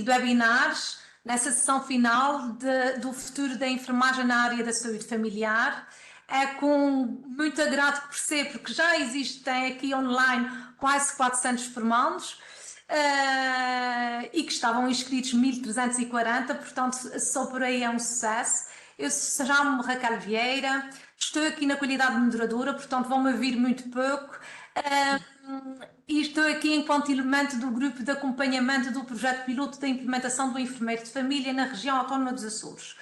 de webinars, nessa sessão final do futuro da enfermagem na área da saúde familiar. É com muito agrado que percebo que já existem aqui online quase 400 formandos e que estavam inscritos 1340, portanto só por aí é um sucesso. Eu chamo-me Raquel Vieira, estou aqui na qualidade de moderadora, portanto vão-me ouvir muito pouco. E estou aqui enquanto elemento do grupo de acompanhamento do projeto piloto da implementação do enfermeiro de família na região autónoma dos Açores.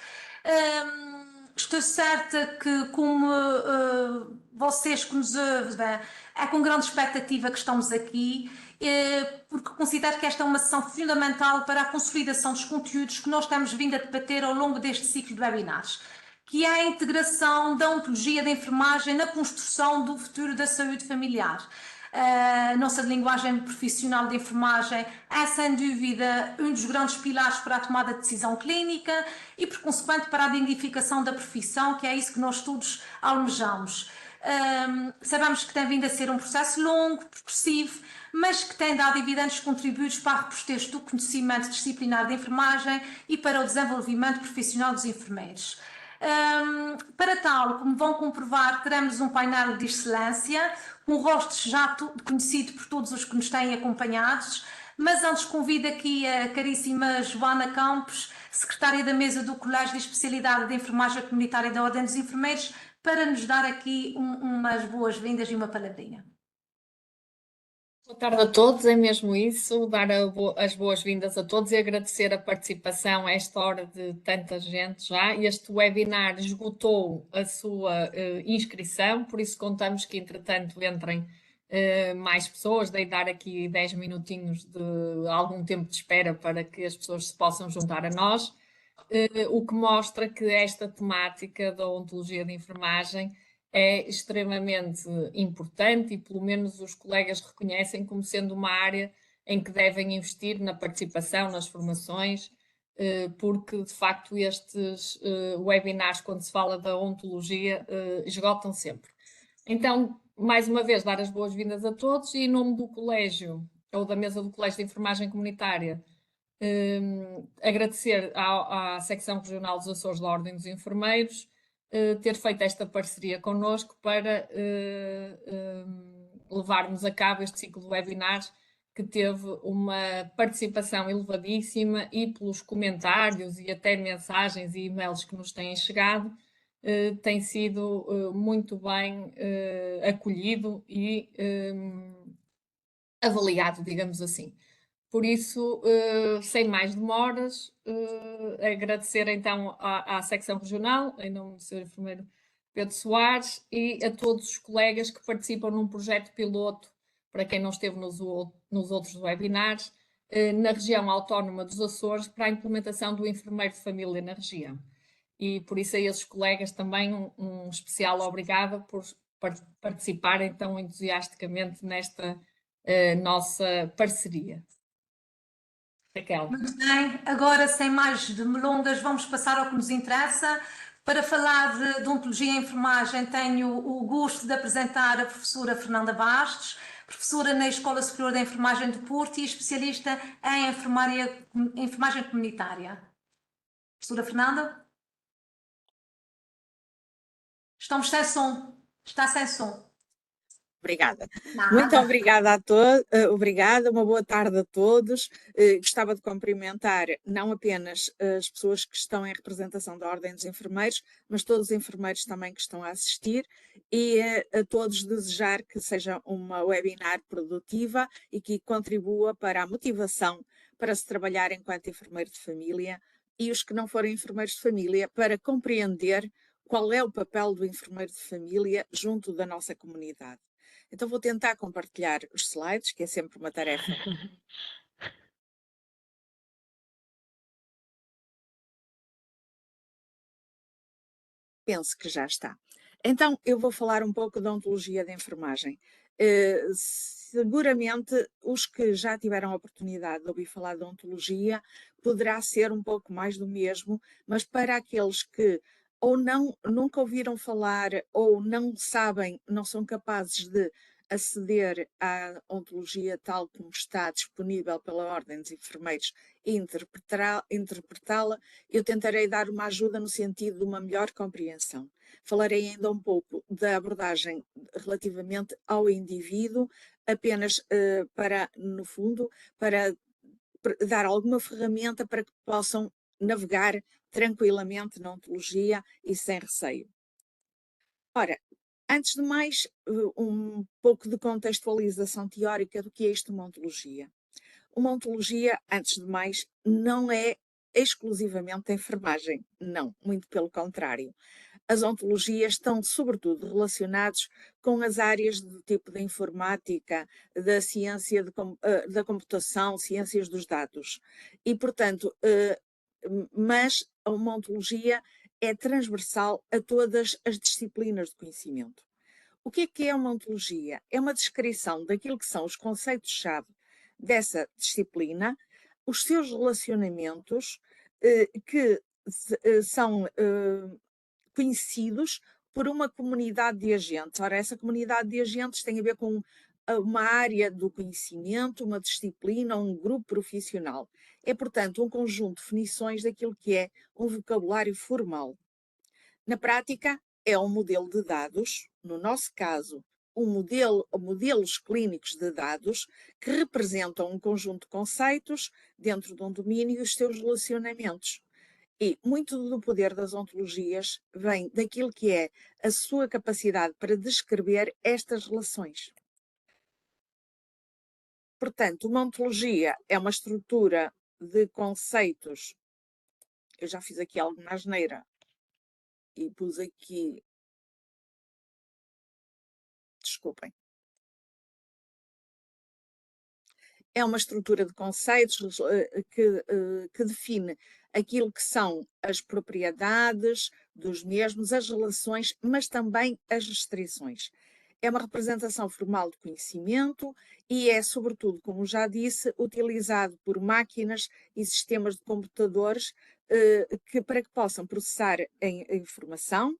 Estou certa que, como vocês que nos ouvem, é com grande expectativa que estamos aqui, porque considero que esta é uma sessão fundamental para a consolidação dos conteúdos que nós temos vindo a debater ao longo deste ciclo de webinars, que é a integração da ontologia da enfermagem na construção do futuro da saúde familiar. A nossa linguagem profissional de enfermagem é, sem dúvida, um dos grandes pilares para a tomada de decisão clínica e, por consequente, para a dignificação da profissão, que é isso que nós todos almejamos. Sabemos que tem vindo a ser um processo longo, progressivo, mas que tem dado evidentes contributos para a robustez do conhecimento disciplinar de enfermagem e para o desenvolvimento profissional dos enfermeiros. Para tal, como vão comprovar, teremos um painel de excelência, com rostos já conhecido por todos os que nos têm acompanhados, mas antes convido aqui a caríssima Joana Campos, secretária da mesa do Colégio de Especialidade de Enfermagem Comunitária da Ordem dos Enfermeiros, para nos dar aqui umas boas-vindas e uma palavrinha. Boa tarde a todos, é mesmo isso, dar as boas-vindas a todos e agradecer a participação a esta hora de tanta gente já. Este webinar esgotou a sua inscrição, por isso contamos que, entretanto, entrem mais pessoas, dei dar aqui 10 minutinhos de algum tempo de espera para que as pessoas se possam juntar a nós, o que mostra que esta temática da ontologia de enfermagem é extremamente importante e pelo menos os colegas reconhecem como sendo uma área em que devem investir na participação, nas formações, porque de facto estes webinars, quando se fala da ontologia, esgotam sempre. Então, mais uma vez, dar as boas-vindas a todos e em nome do colégio, ou da mesa do Colégio de Enfermagem Comunitária, agradecer à Secção Regional dos Açores da Ordem dos Enfermeiros ter feito esta parceria connosco para levarmos a cabo este ciclo de webinars que teve uma participação elevadíssima e pelos comentários e até mensagens e e-mails que nos têm chegado, tem sido muito bem acolhido e avaliado, digamos assim. Por isso, sem mais demoras, agradecer então à Secção Regional, em nome do Sr. Enfermeiro Pedro Soares, e a todos os colegas que participam num projeto piloto, para quem não esteve nos outros webinars, na região autónoma dos Açores, para a implementação do enfermeiro de família na região. E por isso a esses colegas também um especial obrigada por participarem tão entusiasticamente nesta nossa parceria. Raquel. Muito bem, agora sem mais delongas vamos passar ao que nos interessa. Para falar de ontologia em enfermagem tenho o gosto de apresentar a professora Fernanda Bastos, professora na Escola Superior de Enfermagem de Porto e especialista em enfermagem comunitária. Professora Fernanda? Estamos sem som. Está sem som. Obrigada. Nada. Muito obrigada a todos, obrigada, uma boa tarde a todos. Gostava de cumprimentar não apenas as pessoas que estão em representação da Ordem dos Enfermeiros, mas todos os enfermeiros também que estão a assistir e a todos desejar que seja uma webinar produtiva e que contribua para a motivação para se trabalhar enquanto enfermeiro de família e os que não forem enfermeiros de família para compreender qual é o papel do enfermeiro de família junto da nossa comunidade. Então vou tentar compartilhar os slides, que é sempre uma tarefa. Penso que já está. Então eu vou falar um pouco da ontologia da enfermagem. Seguramente os que já tiveram a oportunidade de ouvir falar da ontologia poderá ser um pouco mais do mesmo, mas para aqueles que ou nunca ouviram falar ou não sabem, não são capazes de aceder à ontologia tal como está disponível pela Ordem dos Enfermeiros e interpretá-la, eu tentarei dar uma ajuda no sentido de uma melhor compreensão. Falarei ainda um pouco da abordagem relativamente ao indivíduo, apenas para, no fundo, para dar alguma ferramenta para que possam navegar tranquilamente na ontologia e sem receio. Ora, antes de mais, um pouco de contextualização teórica do que é isto uma ontologia. Uma ontologia, antes de mais, não é exclusivamente a enfermagem. Não, muito pelo contrário. As ontologias estão, sobretudo, relacionadas com as áreas do tipo da informática, da ciência da computação, ciências dos dados. E, portanto, mas uma ontologia é transversal a todas as disciplinas de conhecimento. O que é uma ontologia? É uma descrição daquilo que são os conceitos-chave dessa disciplina, os seus relacionamentos, que são conhecidos por uma comunidade de agentes. Ora, essa comunidade de agentes tem a ver com uma área do conhecimento, uma disciplina, um grupo profissional. É, portanto, um conjunto de definições daquilo que é um vocabulário formal. Na prática, é um modelo de dados, no nosso caso, modelos clínicos de dados que representam um conjunto de conceitos dentro de um domínio e os seus relacionamentos. E muito do poder das ontologias vem daquilo que é a sua capacidade para descrever estas relações. Portanto, uma ontologia é uma estrutura de conceitos. Eu já fiz aqui alguma asneira e pus aqui. Desculpem. É uma estrutura de conceitos que define aquilo que são as propriedades dos mesmos, as relações, mas também as restrições. É uma representação formal de conhecimento e é, sobretudo, como já disse, utilizado por máquinas e sistemas de computadores para que possam processar a informação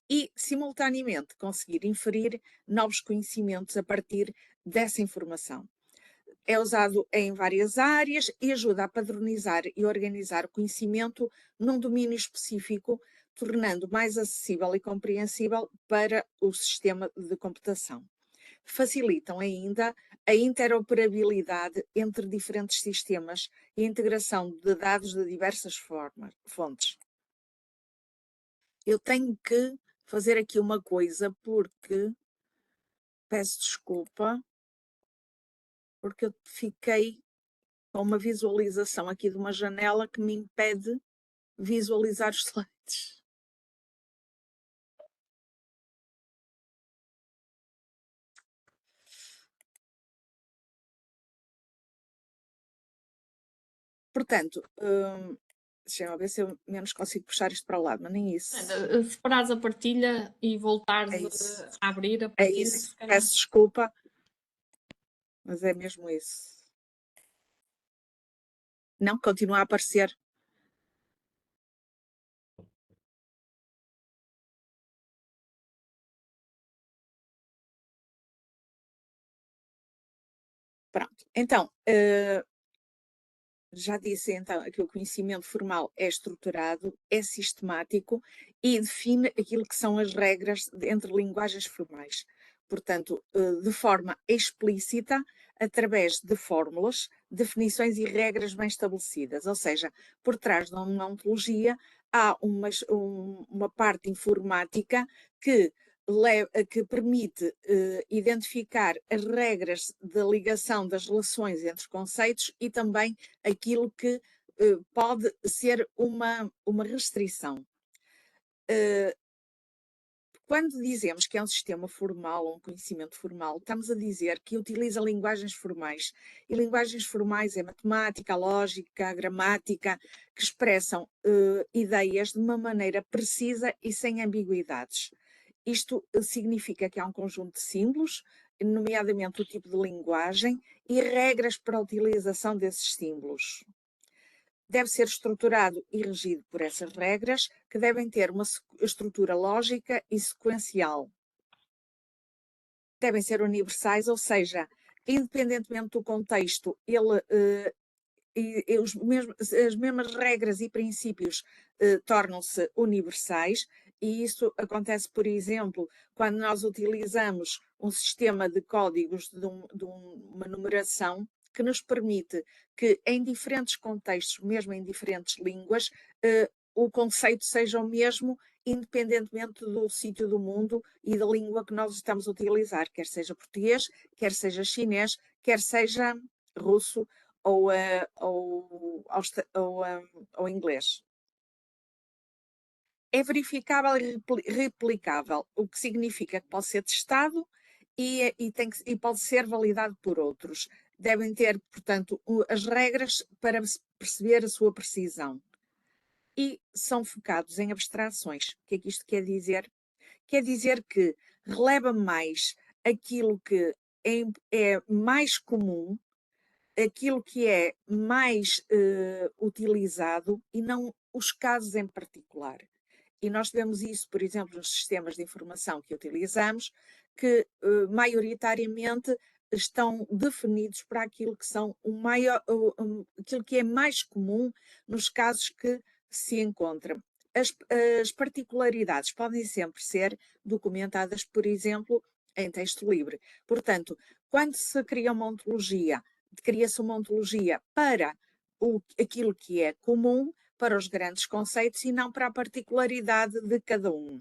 e, simultaneamente, conseguir inferir novos conhecimentos a partir dessa informação. É usado em várias áreas e ajuda a padronizar e organizar o conhecimento num domínio específico, tornando mais acessível e compreensível para o sistema de computação. Facilitam ainda a interoperabilidade entre diferentes sistemas e a integração de dados de diversas fontes. Eu tenho que fazer aqui uma coisa porque peço desculpa, porque eu fiquei com uma visualização aqui de uma janela que me impede visualizar os slides. Portanto, deixa-me ver se eu menos consigo puxar isto para o lado, mas nem isso. Separares a partilha e voltares a abrir a partilha. É isso, peço desculpa, mas é mesmo isso. Não, continua a aparecer. Pronto, então, já disse então que o conhecimento formal é estruturado, é sistemático e define aquilo que são as regras entre linguagens formais. Portanto, de forma explícita, através de fórmulas, definições e regras bem estabelecidas. Ou seja, por trás de uma ontologia há uma parte informática que permite identificar as regras da ligação das relações entre conceitos e também aquilo que pode ser uma restrição. Quando dizemos que é um sistema formal, um conhecimento formal, estamos a dizer que utiliza linguagens formais. E linguagens formais é matemática, a lógica, a gramática, que expressam ideias de uma maneira precisa e sem ambiguidades. Isto significa que há um conjunto de símbolos, nomeadamente o tipo de linguagem e regras para a utilização desses símbolos. Deve ser estruturado e regido por essas regras, que devem ter uma estrutura lógica e sequencial. devem ser universais, ou seja, independentemente do contexto, as mesmas regras e princípios tornam-se universais, e isso acontece, por exemplo, quando nós utilizamos um sistema de códigos de uma numeração que nos permite que em diferentes contextos, mesmo em diferentes línguas, o conceito seja o mesmo, independentemente do sítio do mundo e da língua que nós estamos a utilizar, quer seja português, quer seja chinês, quer seja russo ou inglês. É verificável e replicável, o que significa que pode ser testado e pode ser validado por outros. Devem ter, portanto, as regras para perceber a sua precisão. E são focados em abstrações. O que é que isto quer dizer? Quer dizer que releva mais aquilo que é mais comum, aquilo que é mais utilizado e não os casos em particular. E nós vemos isso, por exemplo, nos sistemas de informação que utilizamos, que maioritariamente estão definidos para aquilo que são aquilo que é mais comum nos casos que se encontram. As particularidades podem sempre ser documentadas, por exemplo, em texto livre. Portanto, quando se cria uma ontologia, cria-se uma ontologia para aquilo que é comum, para os grandes conceitos e não para a particularidade de cada um.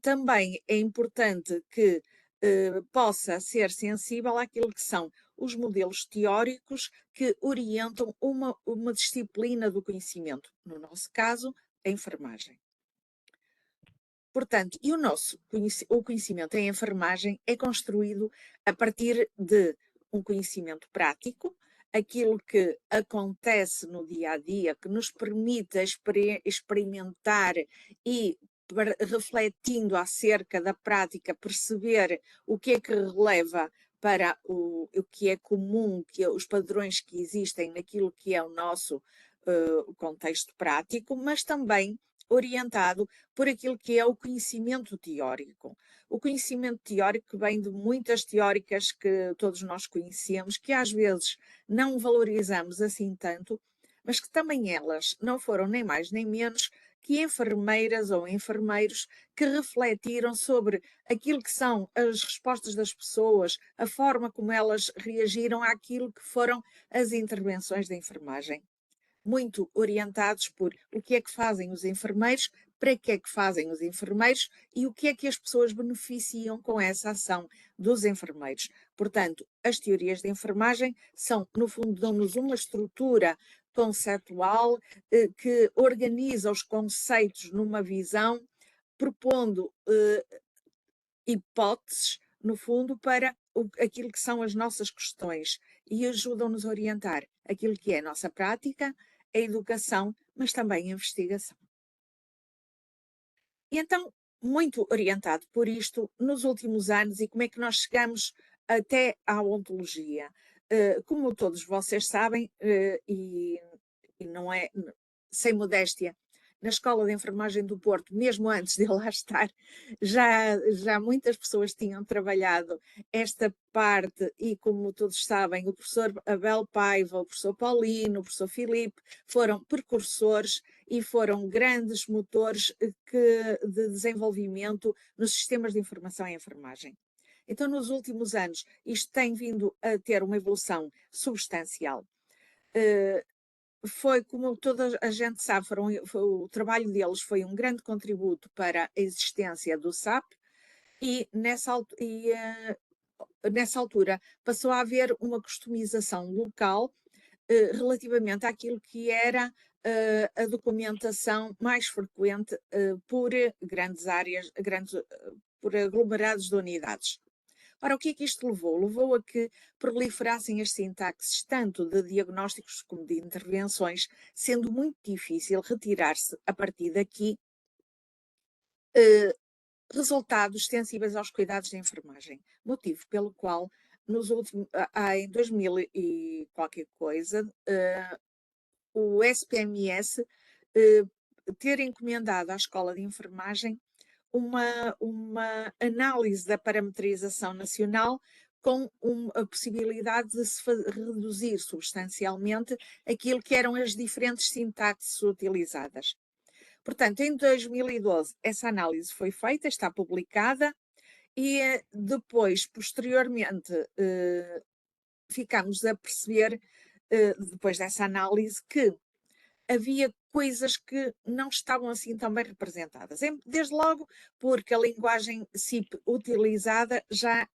Também é importante que possa ser sensível àquilo que são os modelos teóricos que orientam uma disciplina do conhecimento, no nosso caso, a enfermagem. Portanto, e o conhecimento em enfermagem é construído a partir de um conhecimento prático, aquilo que acontece no dia a dia, que nos permite experimentar e, refletindo acerca da prática, perceber o que é que releva para o que é comum, os padrões que existem naquilo que é o nosso contexto prático, mas também orientado por aquilo que é o conhecimento teórico. O conhecimento teórico vem de muitas teóricas que todos nós conhecemos, que às vezes não valorizamos assim tanto, mas que também elas não foram nem mais nem menos que enfermeiras ou enfermeiros que refletiram sobre aquilo que são as respostas das pessoas, a forma como elas reagiram àquilo que foram as intervenções da enfermagem. Muito orientados por o que é que fazem os enfermeiros, para que é que fazem os enfermeiros e o que é que as pessoas beneficiam com essa ação dos enfermeiros. Portanto, as teorias de enfermagem são, no fundo, dão-nos uma estrutura conceptual que organiza os conceitos numa visão, propondo hipóteses, no fundo, para aquilo que são as nossas questões e ajudam-nos a orientar aquilo que é a nossa prática, a educação, mas também a investigação. E então, muito orientado por isto, nos últimos anos, e como é que nós chegamos até à ontologia? Como todos vocês sabem, e não é sem modéstia, na Escola de Enfermagem do Porto, mesmo antes de lá estar, já muitas pessoas tinham trabalhado esta parte e, como todos sabem, o professor Abel Paiva, o professor Paulino, o professor Filipe, foram precursores e foram grandes motores de desenvolvimento nos sistemas de informação em enfermagem. Então, nos últimos anos, isto tem vindo a ter uma evolução substancial. Foi, como toda a gente sabe, o trabalho deles foi um grande contributo para a existência do SAP e nessa altura passou a haver uma customização local relativamente àquilo que era a documentação mais frequente por grandes áreas, por aglomerados de unidades. Ora, o que é que isto levou? Levou a que proliferassem as sintaxes tanto de diagnósticos como de intervenções, sendo muito difícil retirar-se a partir daqui resultados sensíveis aos cuidados de enfermagem. Motivo pelo qual, em 2000 e qualquer coisa, o SPMS ter encomendado à Escola de Enfermagem uma análise da parametrização nacional com a possibilidade de se reduzir substancialmente aquilo que eram as diferentes sintaxes utilizadas. Portanto, em 2012, essa análise foi feita, está publicada, e depois, posteriormente, ficámos a perceber, depois dessa análise, que havia coisas que não estavam assim tão bem representadas. Desde logo porque a linguagem CIP utilizada já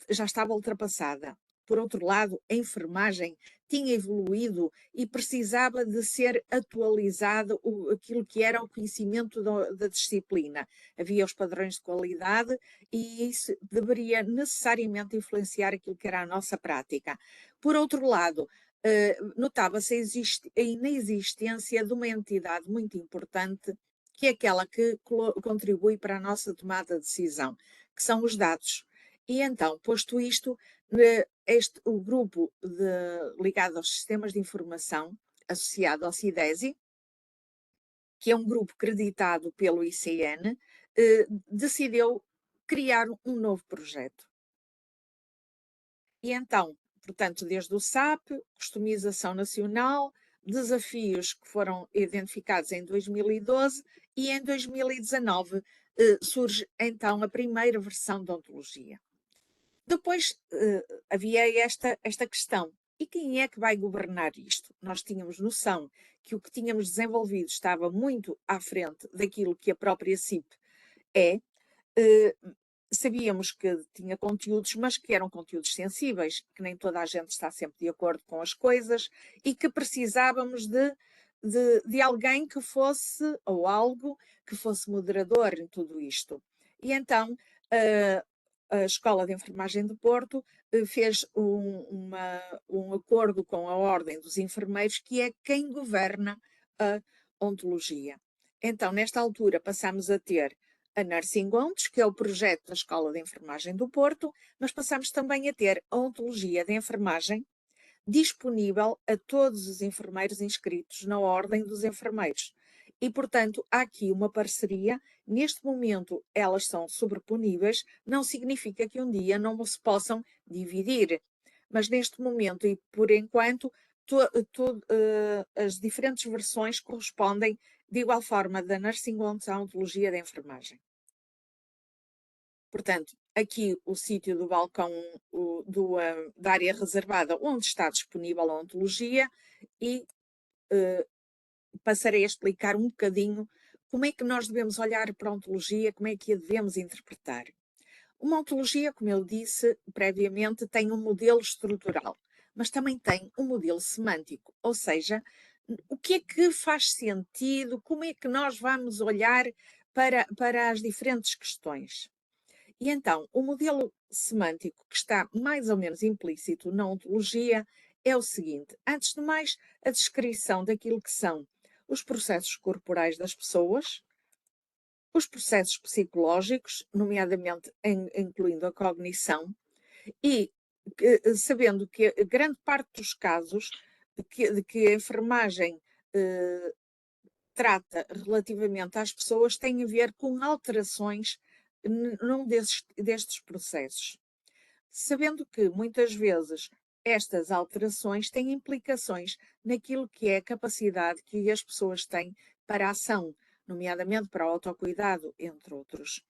estava ultrapassada. Por outro lado, a enfermagem tinha evoluído e precisava de ser atualizado aquilo que era o conhecimento da disciplina. Havia os padrões de qualidade e isso deveria necessariamente influenciar aquilo que era a nossa prática. Por outro lado, notava-se a inexistência de uma entidade muito importante, que é aquela que contribui para a nossa tomada de decisão, que são os dados. E então, posto isto, o grupo ligado aos sistemas de informação, associado ao CIDESI, que é um grupo creditado pelo ICN, decidiu criar um novo projeto. E então, portanto, desde o SAP, customização nacional, desafios que foram identificados em 2012 e em 2019 surge então a primeira versão da ontologia. Depois havia esta questão: e quem é que vai governar isto? Nós tínhamos noção que o que tínhamos desenvolvido estava muito à frente daquilo que a própria CIP é. Sabíamos que tinha conteúdos, mas que eram conteúdos sensíveis, que nem toda a gente está sempre de acordo com as coisas e que precisávamos de alguém que fosse, ou algo que fosse moderador em tudo isto. E então a Escola de Enfermagem de Porto fez um acordo com a Ordem dos Enfermeiros, que é quem governa a ontologia. Então, nesta altura, passamos a ter a Nursing Ontos, que é o projeto da Escola de Enfermagem do Porto, mas passamos também a ter a ontologia de enfermagem disponível a todos os enfermeiros inscritos na Ordem dos Enfermeiros. E, portanto, há aqui uma parceria. Neste momento, elas são sobreponíveis, não significa que um dia não se possam dividir. Mas, neste momento e por enquanto, as diferentes versões correspondem de igual forma da Nursing Ontos à ontologia da enfermagem. Portanto, aqui o sítio do balcão da área reservada onde está disponível a ontologia e passarei a explicar um bocadinho como é que nós devemos olhar para a ontologia, como é que a devemos interpretar. Uma ontologia, como eu disse previamente, tem um modelo estrutural, mas também tem um modelo semântico, ou seja, o que é que faz sentido, como é que nós vamos olhar para as diferentes questões. E então, o modelo semântico que está mais ou menos implícito na ontologia é o seguinte: antes de mais, a descrição daquilo que são os processos corporais das pessoas, os processos psicológicos, nomeadamente incluindo a cognição, e sabendo que grande parte dos casos de que a enfermagem trata relativamente às pessoas tem a ver com alterações num destes processos. Sabendo que muitas vezes estas alterações têm implicações naquilo que é a capacidade que as pessoas têm para a ação, nomeadamente para o autocuidado, entre outros.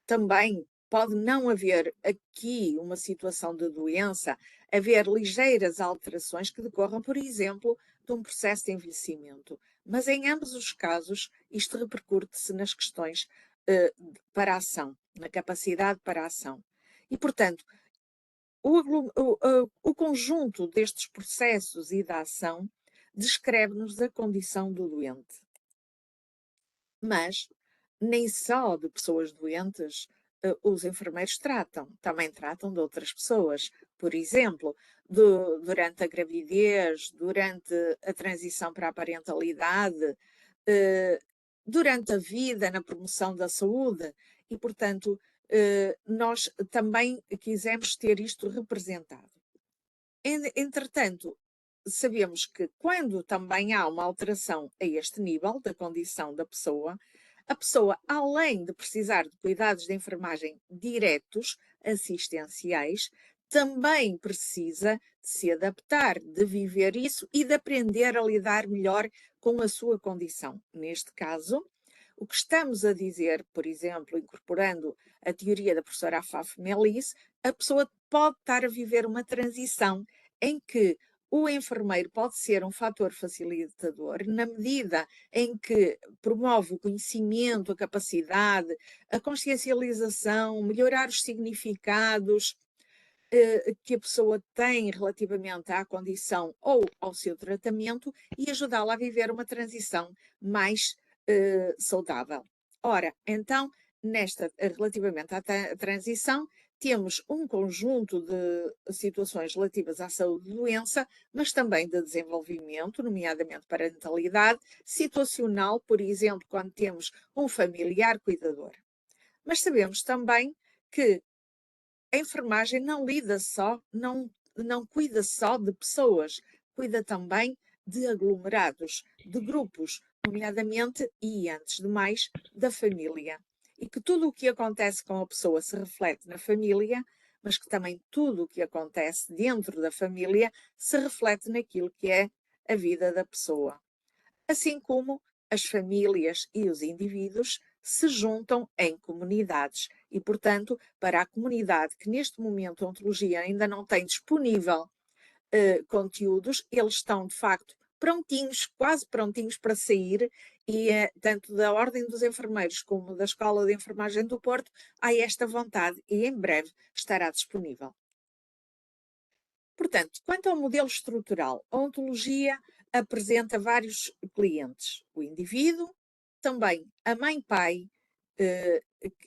Também pode não haver aqui uma situação de doença, haver ligeiras alterações que decorram, por exemplo, de um processo de envelhecimento. Mas em ambos os casos, isto repercute-se nas questões para a ação, na capacidade para a ação. E, portanto, o conjunto destes processos e da ação descreve-nos a condição do doente. Mas nem só de pessoas doentes os enfermeiros tratam, também tratam de outras pessoas. Por exemplo, durante a gravidez, durante a transição para a parentalidade, durante a vida, na promoção da saúde. E, portanto, nós também quisemos ter isto representado. Entretanto, sabemos que quando também há uma alteração a este nível da condição da pessoa, A pessoa, além de precisar de cuidados de enfermagem diretos, assistenciais, também precisa de se adaptar, de viver isso e de aprender a lidar melhor com a sua condição. Neste caso, o que estamos a dizer, por exemplo, incorporando a teoria da professora Afaf Melis, a pessoa pode estar a viver uma transição em que o enfermeiro pode ser um fator facilitador na medida em que promove o conhecimento, a capacidade, a consciencialização, melhorar os significados que a pessoa tem relativamente à condição ou ao seu tratamento e ajudá-la a viver uma transição mais saudável. Ora, então, relativamente à transição, temos um conjunto de situações relativas à saúde e doença, mas também de desenvolvimento, nomeadamente parentalidade, situacional, por exemplo, quando temos um familiar cuidador. Mas sabemos também que a enfermagem não lida só, não cuida só de pessoas, cuida também de aglomerados, de grupos, nomeadamente e antes de mais, da família. E que tudo o que acontece com a pessoa se reflete na família, mas que também tudo o que acontece dentro da família se reflete naquilo que é a vida da pessoa. Assim como as famílias e os indivíduos se juntam em comunidades e, portanto, para a comunidade que neste momento a ontologia ainda não tem disponível conteúdos, eles estão de facto prontinhos, quase prontinhos para sair e tanto da Ordem dos Enfermeiros como da Escola de Enfermagem do Porto há esta vontade e em breve estará disponível. Portanto, quanto ao modelo estrutural, a ontologia apresenta vários clientes. O indivíduo, também a mãe-pai,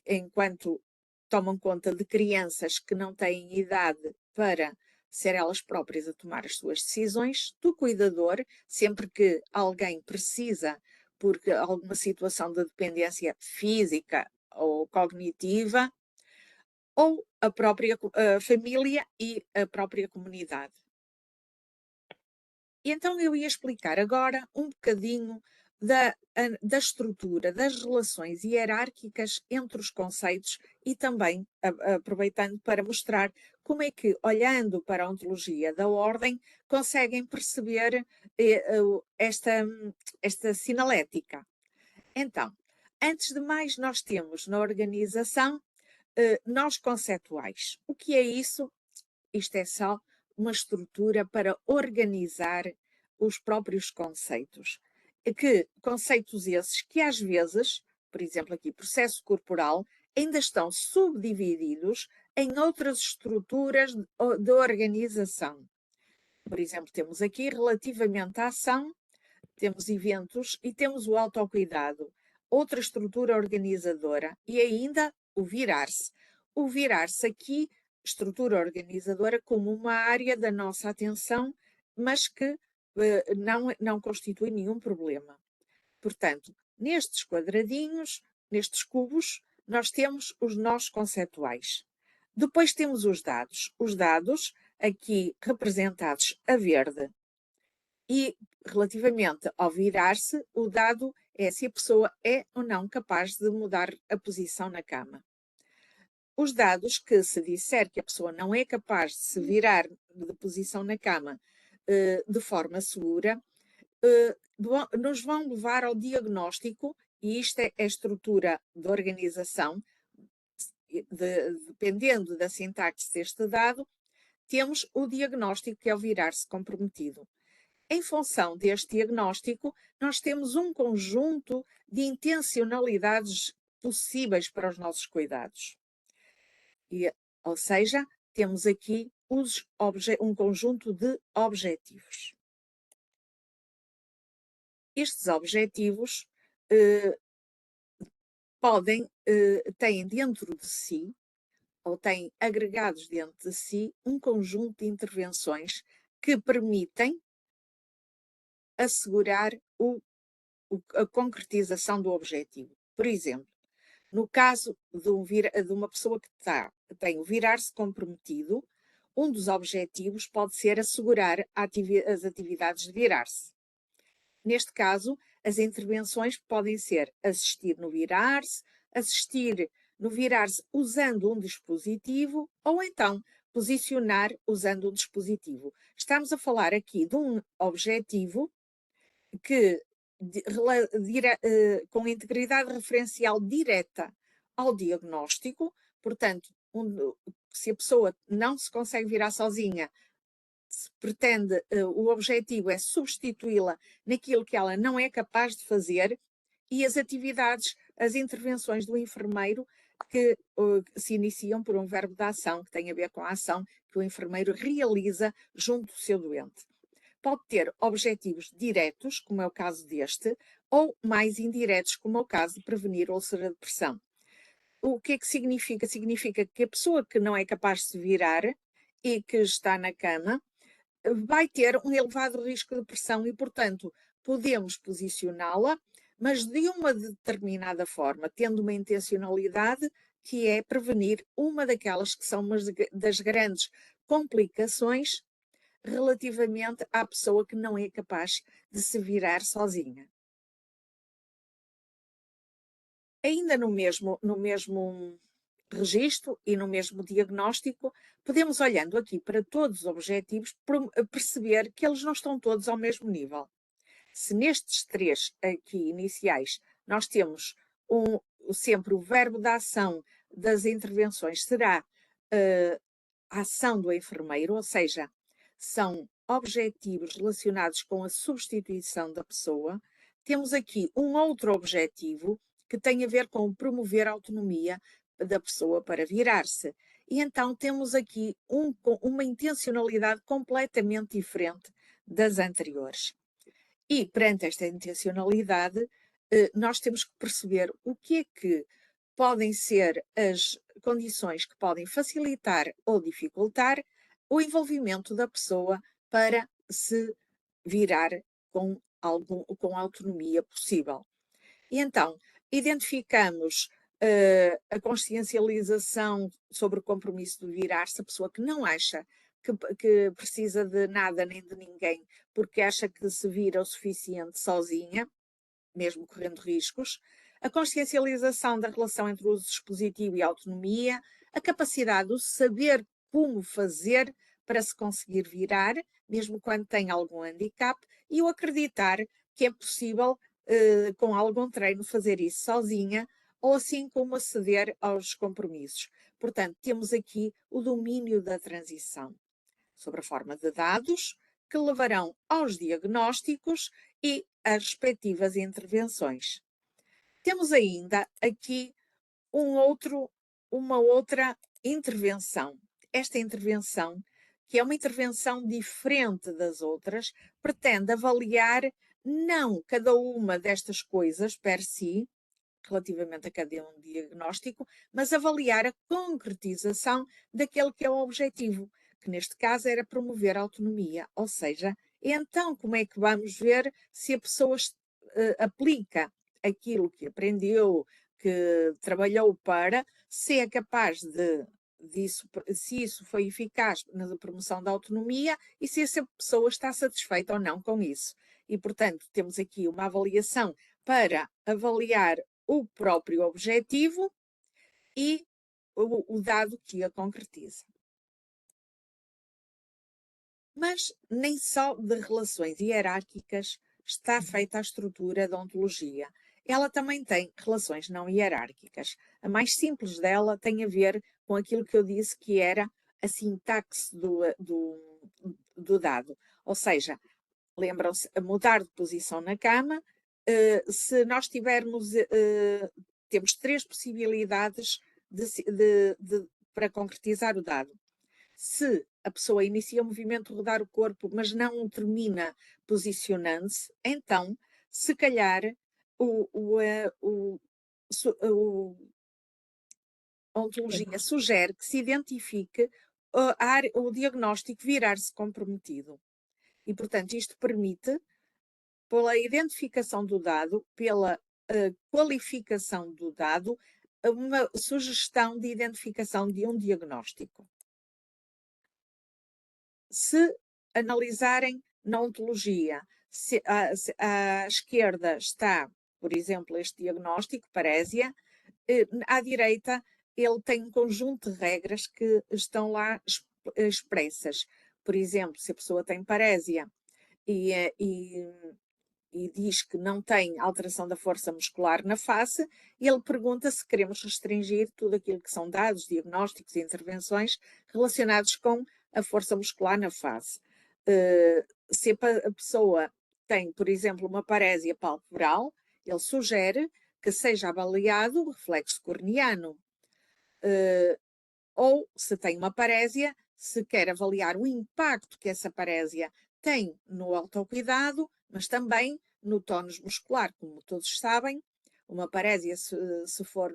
enquanto tomam conta de crianças que não têm idade para ser elas próprias a tomar as suas decisões, do cuidador, sempre que alguém precisa, porque alguma situação de dependência física ou cognitiva, ou a própria família e a própria comunidade. E então eu ia explicar agora um bocadinho da estrutura, das relações hierárquicas entre os conceitos e também aproveitando para mostrar como é que, olhando para a ontologia da ordem, conseguem perceber esta sinalética. Então, antes de mais, nós temos na organização nós conceituais. O que é isso? Isto é só uma estrutura para organizar os próprios conceitos. Conceitos esses que às vezes, por exemplo aqui, processo corporal, ainda estão subdivididos em outras estruturas de organização. Por exemplo, temos aqui relativamente à ação, temos eventos e temos o autocuidado, outra estrutura organizadora e ainda o virar-se. O virar-se aqui, estrutura organizadora como uma área da nossa atenção, mas que não constitui nenhum problema. Portanto, nestes quadradinhos, nestes cubos, nós temos os nós conceituais. Depois temos os dados aqui representados a verde. E relativamente ao virar-se, o dado é se a pessoa é ou não capaz de mudar a posição na cama. Os dados que se disser que a pessoa não é capaz de se virar de posição na cama de forma segura, nos vão levar ao diagnóstico, e isto é a estrutura de organização, dependendo da sintaxe deste dado, temos o diagnóstico que é o virar-se comprometido. Em função deste diagnóstico, nós temos um conjunto de intencionalidades possíveis para os nossos cuidados. Ou seja, temos aqui um conjunto de objetivos. Estes objetivos têm dentro de si, ou têm agregados dentro de si, um conjunto de intervenções que permitem assegurar a concretização do objetivo. Por exemplo, no caso de uma pessoa que tem o virar-se comprometido, um dos objetivos pode ser assegurar as atividades de virar-se. Neste caso, as intervenções podem ser assistir no virar-se, assistir no virar-se usando um dispositivo ou então posicionar usando um dispositivo. Estamos a falar aqui de um objetivo que, com integridade referencial direta ao diagnóstico, portanto, se a pessoa não se consegue virar sozinha, se pretende, o objetivo é substituí-la naquilo que ela não é capaz de fazer, e as atividades, as intervenções do enfermeiro que se iniciam por um verbo de ação, que tem a ver com a ação que o enfermeiro realiza junto do seu doente. Pode ter objetivos diretos, como é o caso deste, ou mais indiretos, como é o caso de prevenir úlcera de pressão. O que é que significa? Significa que a pessoa que não é capaz de se virar e que está na cama vai ter um elevado risco de pressão e, portanto, podemos posicioná-la, mas de uma determinada forma, tendo uma intencionalidade que é prevenir uma daquelas que são uma das grandes complicações relativamente à pessoa que não é capaz de se virar sozinha. Ainda no mesmo registro e no mesmo diagnóstico, podemos, olhando aqui para todos os objetivos, perceber que eles não estão todos ao mesmo nível. Se nestes 3 aqui iniciais nós temos sempre o verbo da ação das intervenções será a ação do enfermeiro, ou seja, são objetivos relacionados com a substituição da pessoa, temos aqui um outro objetivo que tem a ver com promover a autonomia da pessoa para virar-se. E então temos aqui uma intencionalidade completamente diferente das anteriores. E perante esta intencionalidade, nós temos que perceber o que é que podem ser as condições que podem facilitar ou dificultar o envolvimento da pessoa para se virar com autonomia possível. E então, identificamos a consciencialização sobre o compromisso de virar-se, a pessoa que não acha que precisa de nada nem de ninguém, porque acha que se vira o suficiente sozinha, mesmo correndo riscos, a consciencialização da relação entre o uso dispositivo e a autonomia, a capacidade de saber como fazer para se conseguir virar, mesmo quando tem algum handicap, e o acreditar que é possível, com algum treino, fazer isso sozinha, ou assim como aceder aos compromissos. Portanto, temos aqui o domínio da transição, sobre a forma de dados, que levarão aos diagnósticos e às respectivas intervenções. Temos ainda aqui uma outra intervenção. Esta intervenção, que é uma intervenção diferente das outras, pretende avaliar não cada uma destas coisas per si, relativamente a cada um diagnóstico, mas avaliar a concretização daquele que é o objetivo, que neste caso era promover a autonomia, ou seja, então como é que vamos ver se a pessoa aplica aquilo que aprendeu, que trabalhou para, se é capaz se isso foi eficaz na promoção da autonomia e se essa pessoa está satisfeita ou não com isso. E, portanto, temos aqui uma avaliação para avaliar o próprio objetivo e o dado que a concretiza. Mas nem só de relações hierárquicas está feita a estrutura da ontologia. Ela também tem relações não hierárquicas. A mais simples dela tem a ver com aquilo que eu disse que era a sintaxe do dado. Ou seja, lembram-se, a mudar de posição na cama, se nós temos 3 possibilidades para concretizar o dado. Se a pessoa inicia o movimento de rodar o corpo, mas não termina posicionando-se, então, se calhar, a ontologia sugere que se identifique o diagnóstico virar-se comprometido. E, portanto, isto permite, pela identificação do dado, pela qualificação do dado, uma sugestão de identificação de um diagnóstico. Se analisarem na ontologia, À esquerda está, por exemplo, este diagnóstico, parésia, à direita ele tem um conjunto de regras que estão lá expressas. Por exemplo, se a pessoa tem parésia e diz que não tem alteração da força muscular na face, ele pergunta se queremos restringir tudo aquilo que são dados, diagnósticos e intervenções relacionados com a força muscular na face. Se a pessoa tem, por exemplo, uma parésia palpebral, ele sugere que seja avaliado o reflexo corneano. Ou, se tem uma parésia, se quer avaliar o impacto que essa parésia tem no autocuidado, mas também no tónus muscular. Como todos sabem, uma parésia, se for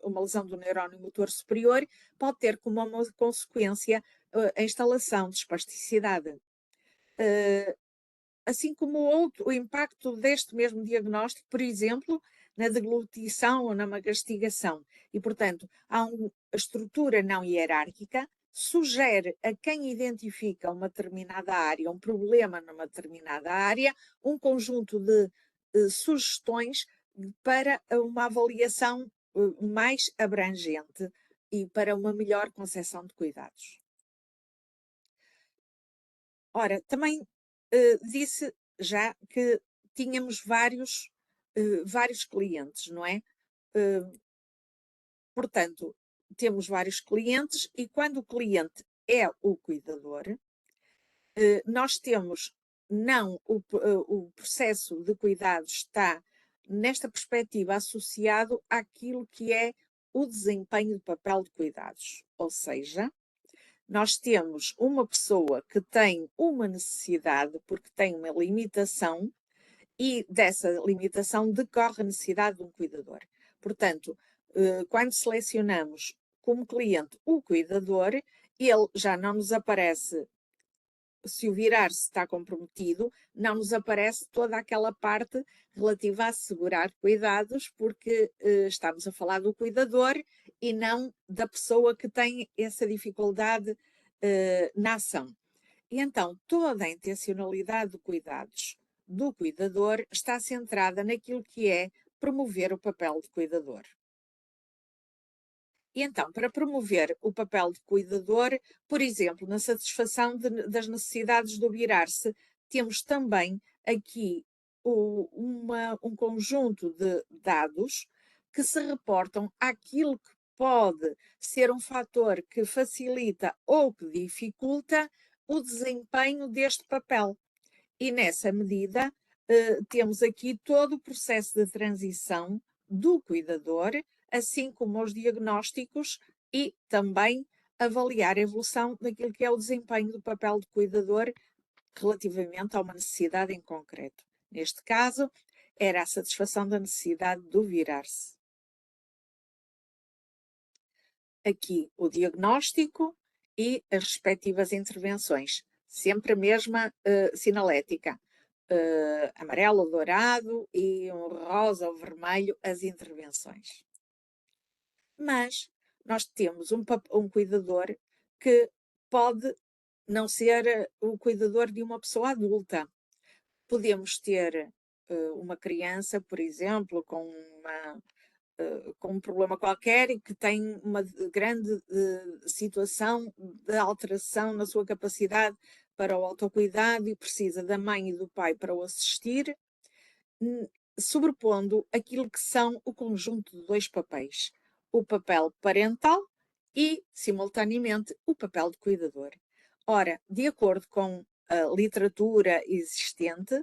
uma lesão do neurónio motor superior, pode ter como uma consequência a instalação de espasticidade. Assim como o impacto deste mesmo diagnóstico, por exemplo, na deglutição ou na mastigação. E, portanto, a estrutura não hierárquica sugere a quem identifica uma determinada área, um problema numa determinada área, um conjunto de sugestões para uma avaliação mais abrangente e para uma melhor concepção de cuidados. Ora, também disse já que tínhamos vários clientes, não é? Portanto, temos vários clientes e quando o cliente é o cuidador, nós temos não o processo de cuidados está nesta perspectiva associado àquilo que é o desempenho do papel de cuidados, ou seja, nós temos uma pessoa que tem uma necessidade porque tem uma limitação e dessa limitação decorre a necessidade de um cuidador. Portanto, quando selecionamos como cliente o cuidador, ele já não nos aparece, se o virar-se está comprometido, não nos aparece toda aquela parte relativa a assegurar cuidados, porque estamos a falar do cuidador e não da pessoa que tem essa dificuldade na ação. E então, toda a intencionalidade de cuidados do cuidador está centrada naquilo que é promover o papel de cuidador. E então, para promover o papel de cuidador, por exemplo, na satisfação das necessidades do virar-se, temos também aqui um conjunto de dados que se reportam àquilo que pode ser um fator que facilita ou que dificulta o desempenho deste papel. E nessa medida, temos aqui todo o processo de transição do cuidador, assim como os diagnósticos e também avaliar a evolução daquilo que é o desempenho do papel de cuidador relativamente a uma necessidade em concreto. Neste caso, era a satisfação da necessidade do virar-se. Aqui o diagnóstico e as respectivas intervenções, sempre a mesma sinalética. Amarelo, dourado e um rosa ou vermelho as intervenções. Mas nós temos um cuidador que pode não ser o cuidador de uma pessoa adulta. Podemos ter uma criança, por exemplo, com um problema qualquer e que tem uma grande situação de alteração na sua capacidade para o autocuidado e precisa da mãe e do pai para o assistir, sobrepondo aquilo que são o conjunto de dois papéis, o papel parental e, simultaneamente, o papel de cuidador. Ora, de acordo com a literatura existente,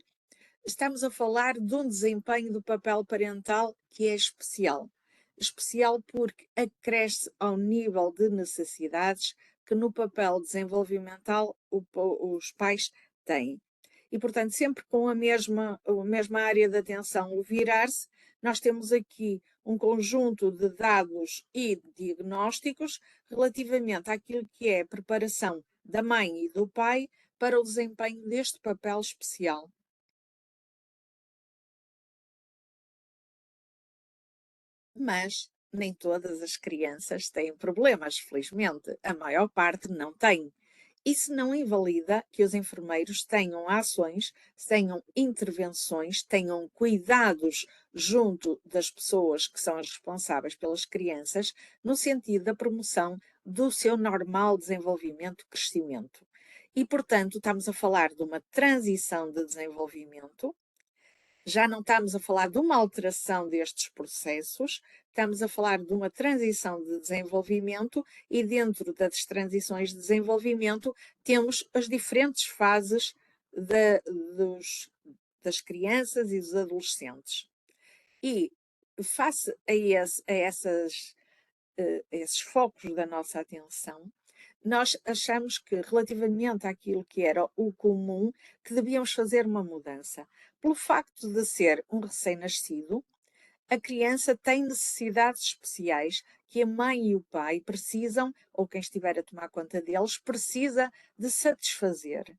estamos a falar de um desempenho do papel parental que é especial. Especial porque acresce ao nível de necessidades que no papel desenvolvimental os pais têm. E, portanto, sempre com a mesma área de atenção, o virar-se, nós temos aqui um conjunto de dados e diagnósticos relativamente àquilo que é a preparação da mãe e do pai para o desempenho deste papel especial. Mas nem todas as crianças têm problemas, felizmente. A maior parte não tem. Isso não invalida que os enfermeiros tenham ações, tenham intervenções, tenham cuidados junto das pessoas que são as responsáveis pelas crianças, no sentido da promoção do seu normal desenvolvimento e crescimento. E, portanto, estamos a falar de uma transição de desenvolvimento. Já não estamos a falar de uma alteração destes processos, estamos a falar de uma transição de desenvolvimento e dentro das transições de desenvolvimento temos as diferentes fases das crianças e dos adolescentes. E face a esses focos da nossa atenção, nós achamos que, relativamente àquilo que era o comum, que devíamos fazer uma mudança. Pelo facto de ser um recém-nascido, a criança tem necessidades especiais que a mãe e o pai precisam, ou quem estiver a tomar conta deles, precisa de satisfazer.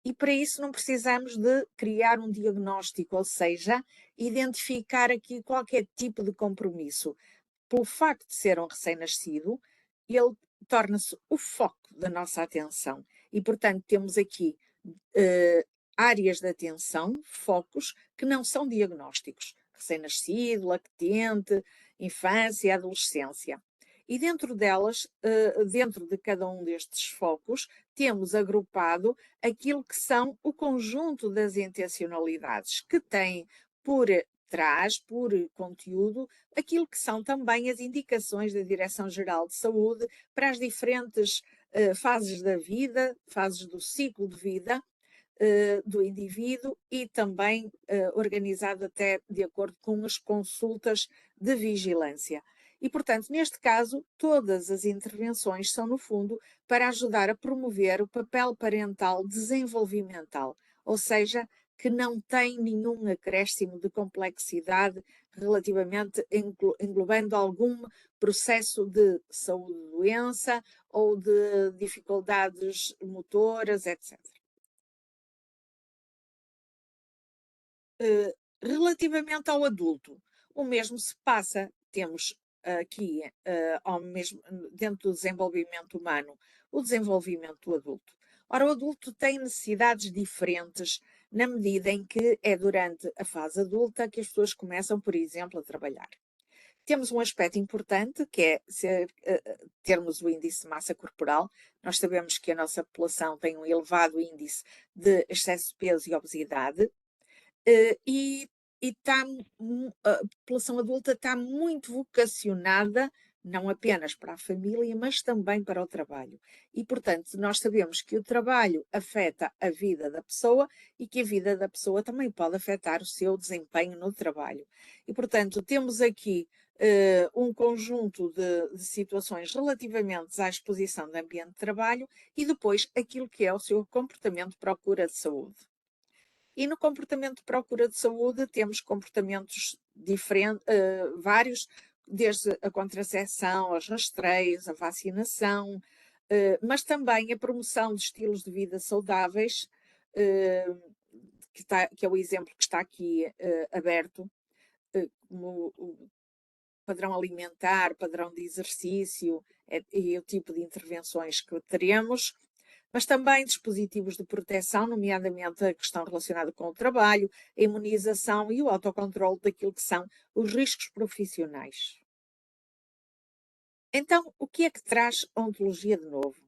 E para isso não precisamos de criar um diagnóstico, ou seja, identificar aqui qualquer tipo de compromisso. Pelo facto de ser um recém-nascido, ele torna-se o foco da nossa atenção. E, portanto, temos aqui áreas de atenção, focos, que não são diagnósticos. Recém-nascido, lactente, infância, adolescência. E dentro delas, dentro de cada um destes focos, temos agrupado aquilo que são o conjunto das intencionalidades, que têm por trás, por conteúdo, aquilo que são também as indicações da Direção-Geral de Saúde para as diferentes fases da vida, fases do ciclo de vida do indivíduo e também organizado até de acordo com as consultas de vigilância. E, portanto, neste caso, todas as intervenções são, no fundo, para ajudar a promover o papel parental desenvolvimental, ou seja, que não tem nenhum acréscimo de complexidade relativamente englobando algum processo de saúde-doença ou de dificuldades motoras, etc. Relativamente ao adulto, o mesmo se passa. Temos aqui, ao mesmo, dentro do desenvolvimento humano, o desenvolvimento do adulto. Ora, o adulto tem necessidades diferentes na medida em que é durante a fase adulta que as pessoas começam, por exemplo, a trabalhar. Temos um aspecto importante que é termos o índice de massa corporal. Nós sabemos que a nossa população tem um elevado índice de excesso de peso e obesidade. E a população adulta está muito vocacionada, não apenas para a família, mas também para o trabalho. E, portanto, nós sabemos que o trabalho afeta a vida da pessoa e que a vida da pessoa também pode afetar o seu desempenho no trabalho. E, portanto, temos aqui um conjunto de situações relativamente à exposição de ambiente de trabalho e depois aquilo que é o seu comportamento de procura de saúde. E no comportamento de procura de saúde temos comportamentos diferentes, vários, desde a contracepção, aos rastreios, a vacinação, mas também a promoção de estilos de vida saudáveis, que é o exemplo que está aqui aberto, como o padrão alimentar, padrão de exercício e o tipo de intervenções que teremos, mas também dispositivos de proteção, nomeadamente a questão relacionada com o trabalho, a imunização e o autocontrole daquilo que são os riscos profissionais. Então, o que é que traz a ontologia de novo?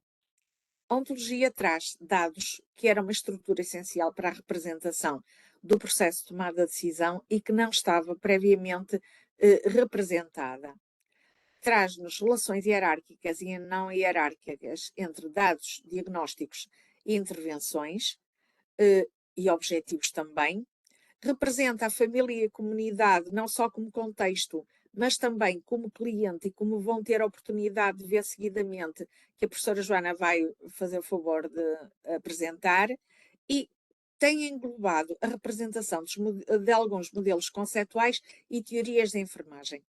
A ontologia traz dados que era uma estrutura essencial para a representação do processo de tomada de decisão e que não estava previamente representada. Traz-nos relações hierárquicas e não hierárquicas entre dados, diagnósticos e intervenções, e objetivos também. Representa a família e a comunidade não só como contexto, mas também como cliente e como vão ter a oportunidade de ver seguidamente, que a professora Joana vai fazer o favor de apresentar, e tem englobado a representação de alguns modelos conceituais e teorias de enfermagem.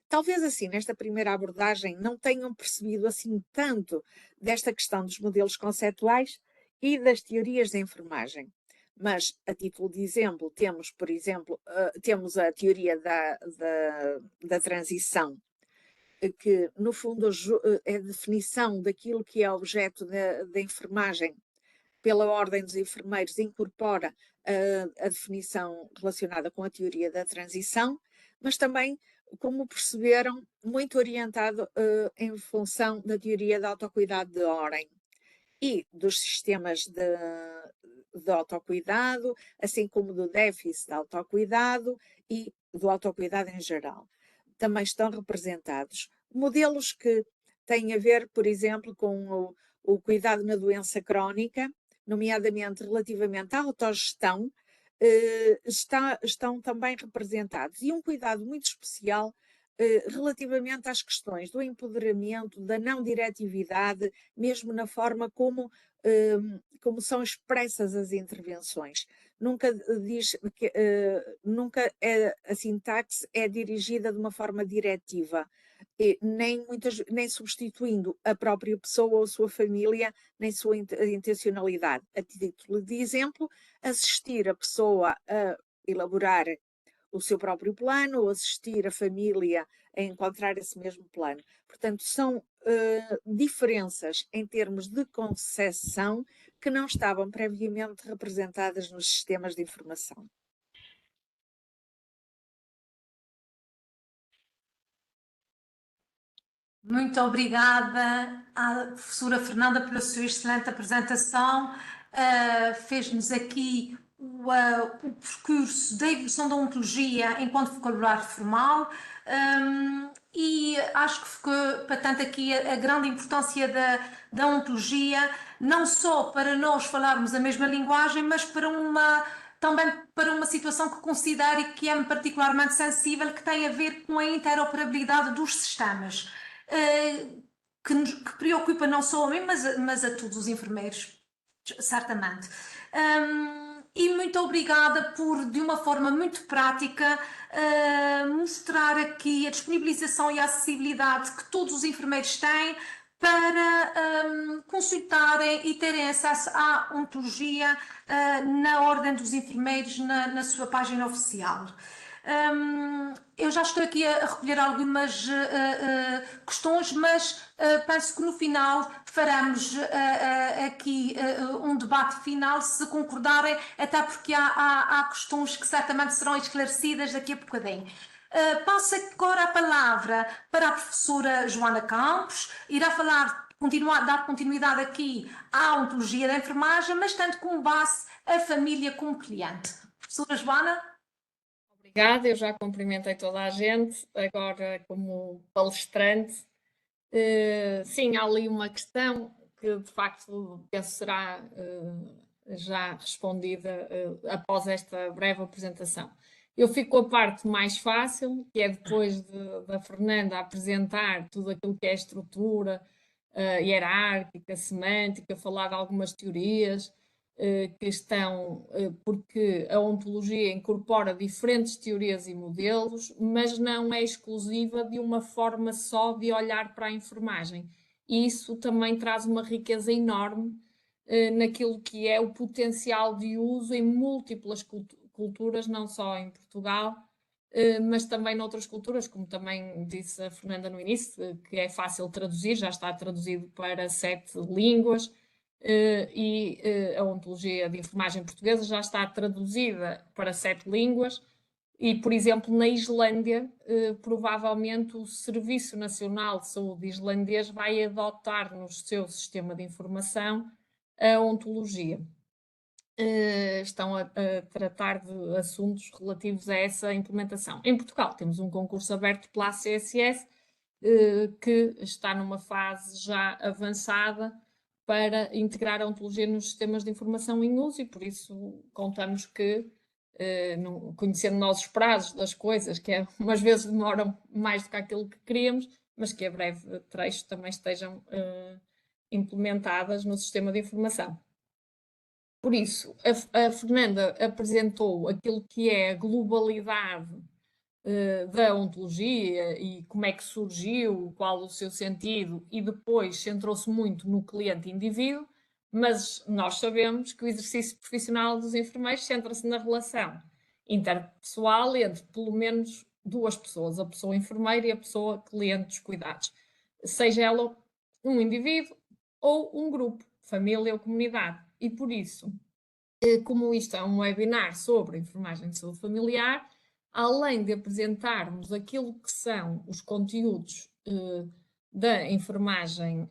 Talvez assim, nesta primeira abordagem, não tenham percebido assim tanto desta questão dos modelos conceituais e das teorias de enfermagem. Mas, a título de exemplo, temos, por exemplo, temos a teoria da transição, que no fundo é a definição daquilo que é objeto da enfermagem pela Ordem dos Enfermeiros, incorpora a definição relacionada com a teoria da transição, mas também, como perceberam, muito orientado em função da teoria da autocuidado de Oren e dos sistemas de autocuidado, assim como do déficit de autocuidado e do autocuidado em geral. Também estão representados modelos que têm a ver, por exemplo, com o cuidado na doença crónica, nomeadamente relativamente à autogestão, estão também representados. E um cuidado muito especial relativamente às questões do empoderamento, da não diretividade, mesmo na forma como são expressas as intervenções. Nunca diz que nunca a sintaxe é dirigida de uma forma diretiva, nem substituindo a própria pessoa ou a sua família, nem sua intencionalidade. A título de exemplo, assistir a pessoa a elaborar o seu próprio plano ou assistir a família a encontrar esse mesmo plano. Portanto, são diferenças em termos de concepção que não estavam previamente representadas nos sistemas de informação. Muito obrigada à professora Fernanda pela sua excelente apresentação. Fez-nos aqui o percurso da evolução da ontologia enquanto vocabulário formal, e acho que ficou patente aqui a grande importância da ontologia, não só para nós falarmos a mesma linguagem, mas também para uma situação que considero e que é particularmente sensível, que tem a ver com a interoperabilidade dos sistemas. Que preocupa não só a mim, mas a todos os enfermeiros, certamente. E muito obrigada por, de uma forma muito prática, mostrar aqui a disponibilização e a acessibilidade que todos os enfermeiros têm para consultarem e terem acesso à ontologia na Ordem dos Enfermeiros, na sua página oficial. Eu já estou aqui a recolher algumas questões, mas penso que no final faremos aqui um debate final, se concordarem, até porque há questões que certamente serão esclarecidas daqui a bocadinho. Passo agora a palavra para a professora Joana Campos, irá dar continuidade aqui à ontologia da enfermagem, mas tendo como base a família como cliente. Professora Joana? Obrigada, eu já cumprimentei toda a gente, agora como palestrante. Sim, há ali uma questão que de facto penso será já respondida após esta breve apresentação. Eu fico com a parte mais fácil, que é depois da Fernanda apresentar tudo aquilo que é a estrutura hierárquica, semântica, falar de algumas teorias que estão, porque a ontologia incorpora diferentes teorias e modelos, mas não é exclusiva de uma forma só de olhar para a enfermagem. E isso também traz uma riqueza enorme naquilo que é o potencial de uso em múltiplas culturas, não só em Portugal, mas também noutras culturas, como também disse a Fernanda no início, que é fácil traduzir, já está traduzido para 7 línguas, e a ontologia de enfermagem portuguesa já está traduzida para 7 línguas, e, por exemplo, na Islândia, provavelmente o Serviço Nacional de Saúde islandês vai adotar no seu sistema de informação a ontologia. Estão a tratar de assuntos relativos a essa implementação. Em Portugal temos um concurso aberto pela ACSS que está numa fase já avançada para integrar a ontologia nos sistemas de informação em uso e por isso contamos que, conhecendo nós os prazos das coisas, que umas vezes demoram mais do que aquilo que queríamos, mas que a breve trecho também estejam implementadas no sistema de informação. Por isso, a Fernanda apresentou aquilo que é a globalidade da ontologia e como é que surgiu, qual o seu sentido, e depois centrou-se muito no cliente indivíduo, mas nós sabemos que o exercício profissional dos enfermeiros centra-se na relação interpessoal entre pelo menos duas pessoas, a pessoa enfermeira e a pessoa cliente dos cuidados, seja ela um indivíduo ou um grupo, família ou comunidade. E por isso, como isto é um webinar sobre enfermagem de saúde familiar, além de apresentarmos aquilo que são os conteúdos da enfermagem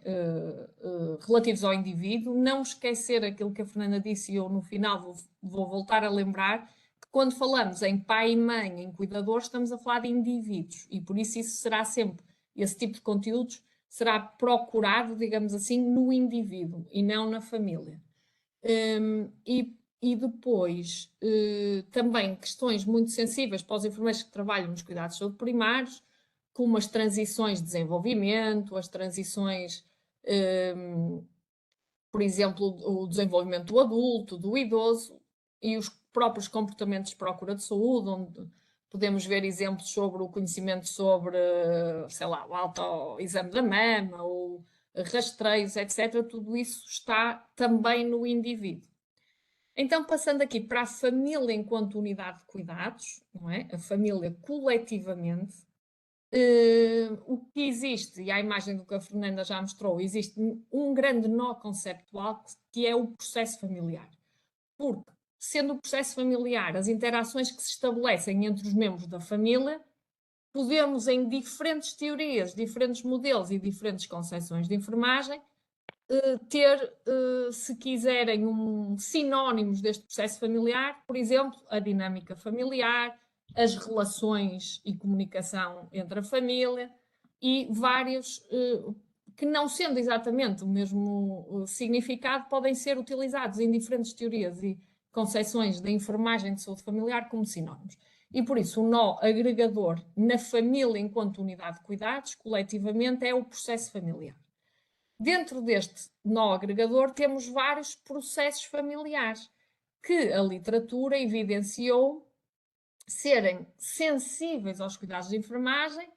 relativos ao indivíduo, não esquecer aquilo que a Fernanda disse, e eu no final vou voltar a lembrar, que quando falamos em pai e mãe, em cuidadores, estamos a falar de indivíduos, e por isso será sempre, esse tipo de conteúdos será procurado, digamos assim, no indivíduo e não na família. E depois, também questões muito sensíveis para os enfermeiros que trabalham nos cuidados de saúde primários, como as transições de desenvolvimento, as transições, por exemplo, o desenvolvimento do adulto, do idoso e os próprios comportamentos de procura de saúde, onde podemos ver exemplos sobre o conhecimento sobre, sei lá, o autoexame da mama ou rastreios, etc. Tudo isso está também no indivíduo. Então, passando aqui para a família enquanto unidade de cuidados, não é? A família coletivamente, o que existe, e à imagem do que a Fernanda já mostrou, existe um grande nó conceptual que é o processo familiar. Porque, sendo o processo familiar as interações que se estabelecem entre os membros da família, podemos, em diferentes teorias, diferentes modelos e diferentes concepções de enfermagem, ter, se quiserem, sinónimos deste processo familiar, por exemplo, a dinâmica familiar, as relações e comunicação entre a família e vários que, não sendo exatamente o mesmo significado, podem ser utilizados em diferentes teorias e concepções da enfermagem de saúde familiar como sinónimos. E por isso o nó agregador na família enquanto unidade de cuidados, coletivamente, é o processo familiar. Dentro deste nó agregador temos vários processos familiares que a literatura evidenciou serem sensíveis aos cuidados de enfermagem,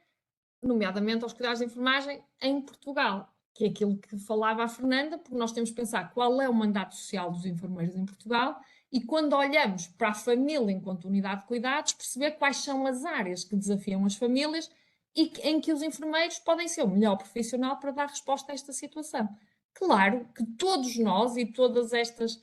nomeadamente aos cuidados de enfermagem em Portugal, que é aquilo que falava a Fernanda, porque nós temos que pensar qual é o mandato social dos enfermeiros em Portugal e quando olhamos para a família enquanto unidade de cuidados, perceber quais são as áreas que desafiam as famílias e em que os enfermeiros podem ser o melhor profissional para dar resposta a esta situação. Claro que todos nós e todas estas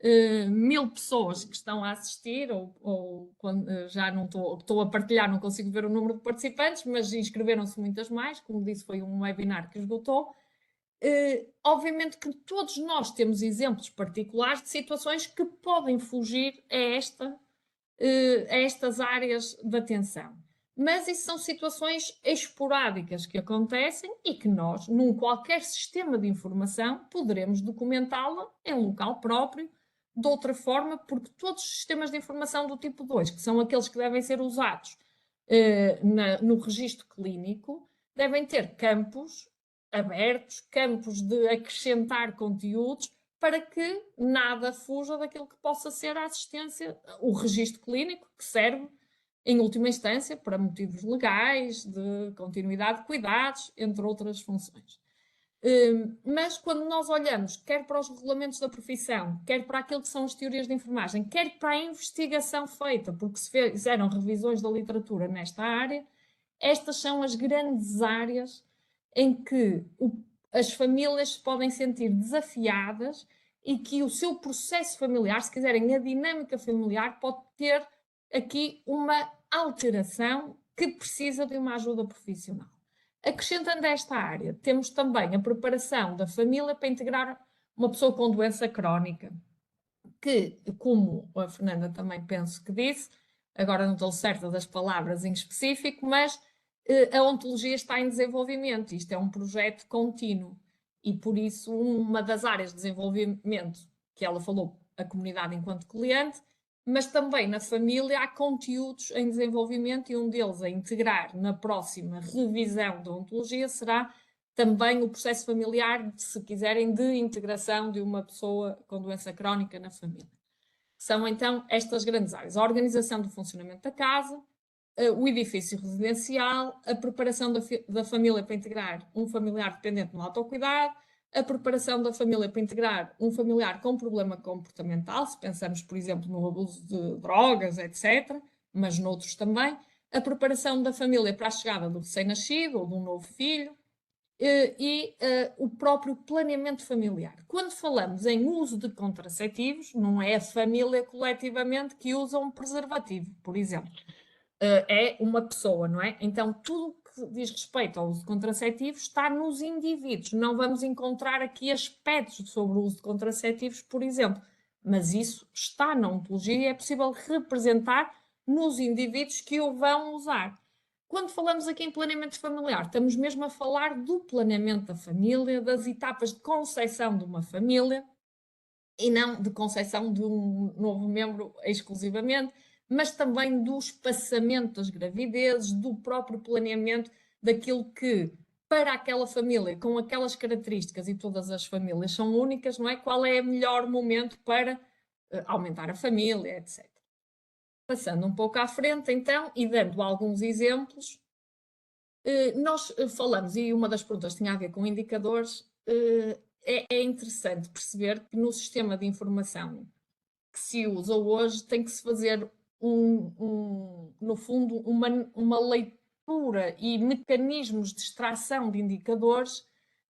1000 pessoas que estão a assistir, ou quando, já não estou a partilhar, não consigo ver o número de participantes, mas inscreveram-se muitas mais, como disse, foi um webinar que esgotou. Obviamente que todos nós temos exemplos particulares de situações que podem fugir a estas áreas de atenção. Mas isso são situações esporádicas que acontecem e que nós, num qualquer sistema de informação, poderemos documentá-la em local próprio, de outra forma, porque todos os sistemas de informação do tipo 2, que são aqueles que devem ser usados no registro clínico, devem ter campos abertos, campos de acrescentar conteúdos, para que nada fuja daquilo que possa ser a assistência, o registro clínico, que serve, em última instância, para motivos legais, de continuidade de cuidados, entre outras funções. Mas quando nós olhamos, quer para os regulamentos da profissão, quer para aquilo que são as teorias de enfermagem, quer para a investigação feita, porque se fizeram revisões da literatura nesta área, estas são as grandes áreas em que as famílias se podem sentir desafiadas e que o seu processo familiar, se quiserem, a dinâmica familiar, pode ter aqui uma alteração que precisa de uma ajuda profissional. Acrescentando esta área, temos também a preparação da família para integrar uma pessoa com doença crónica, que, como a Fernanda também penso que disse, agora não estou certa das palavras em específico, mas a ontologia está em desenvolvimento. Isto é um projeto contínuo e, por isso, uma das áreas de desenvolvimento que ela falou, a comunidade enquanto cliente, mas também na família há conteúdos em desenvolvimento e um deles a integrar na próxima revisão da ontologia será também o processo familiar, se quiserem, de integração de uma pessoa com doença crónica na família. São então estas grandes áreas: a organização do funcionamento da casa, o edifício residencial, a preparação da família para integrar um familiar dependente no autocuidado, a preparação da família para integrar um familiar com problema comportamental, se pensamos, por exemplo, no abuso de drogas, etc., mas noutros também, a preparação da família para a chegada do recém-nascido ou de um novo filho, o próprio planeamento familiar. Quando falamos em uso de contraceptivos, não é a família coletivamente que usa um preservativo, por exemplo. É uma pessoa, não é? Então, tudo que diz respeito ao uso de contraceptivos está nos indivíduos. Não vamos encontrar aqui aspectos sobre o uso de contraceptivos, por exemplo. Mas isso está na ontologia e é possível representar nos indivíduos que o vão usar. Quando falamos aqui em planeamento familiar, estamos mesmo a falar do planeamento da família, das etapas de concepção de uma família, e não de concepção de um novo membro exclusivamente, mas também do espaçamento das gravidezes, do próprio planeamento daquilo que, para aquela família, com aquelas características, e todas as famílias são únicas, não é? Qual é o melhor momento para aumentar a família, etc. Passando um pouco à frente, então, e dando alguns exemplos, nós falamos, e uma das perguntas tinha a ver com indicadores, é interessante perceber que no sistema de informação que se usa hoje tem que se fazer, no fundo, uma leitura e mecanismos de extração de indicadores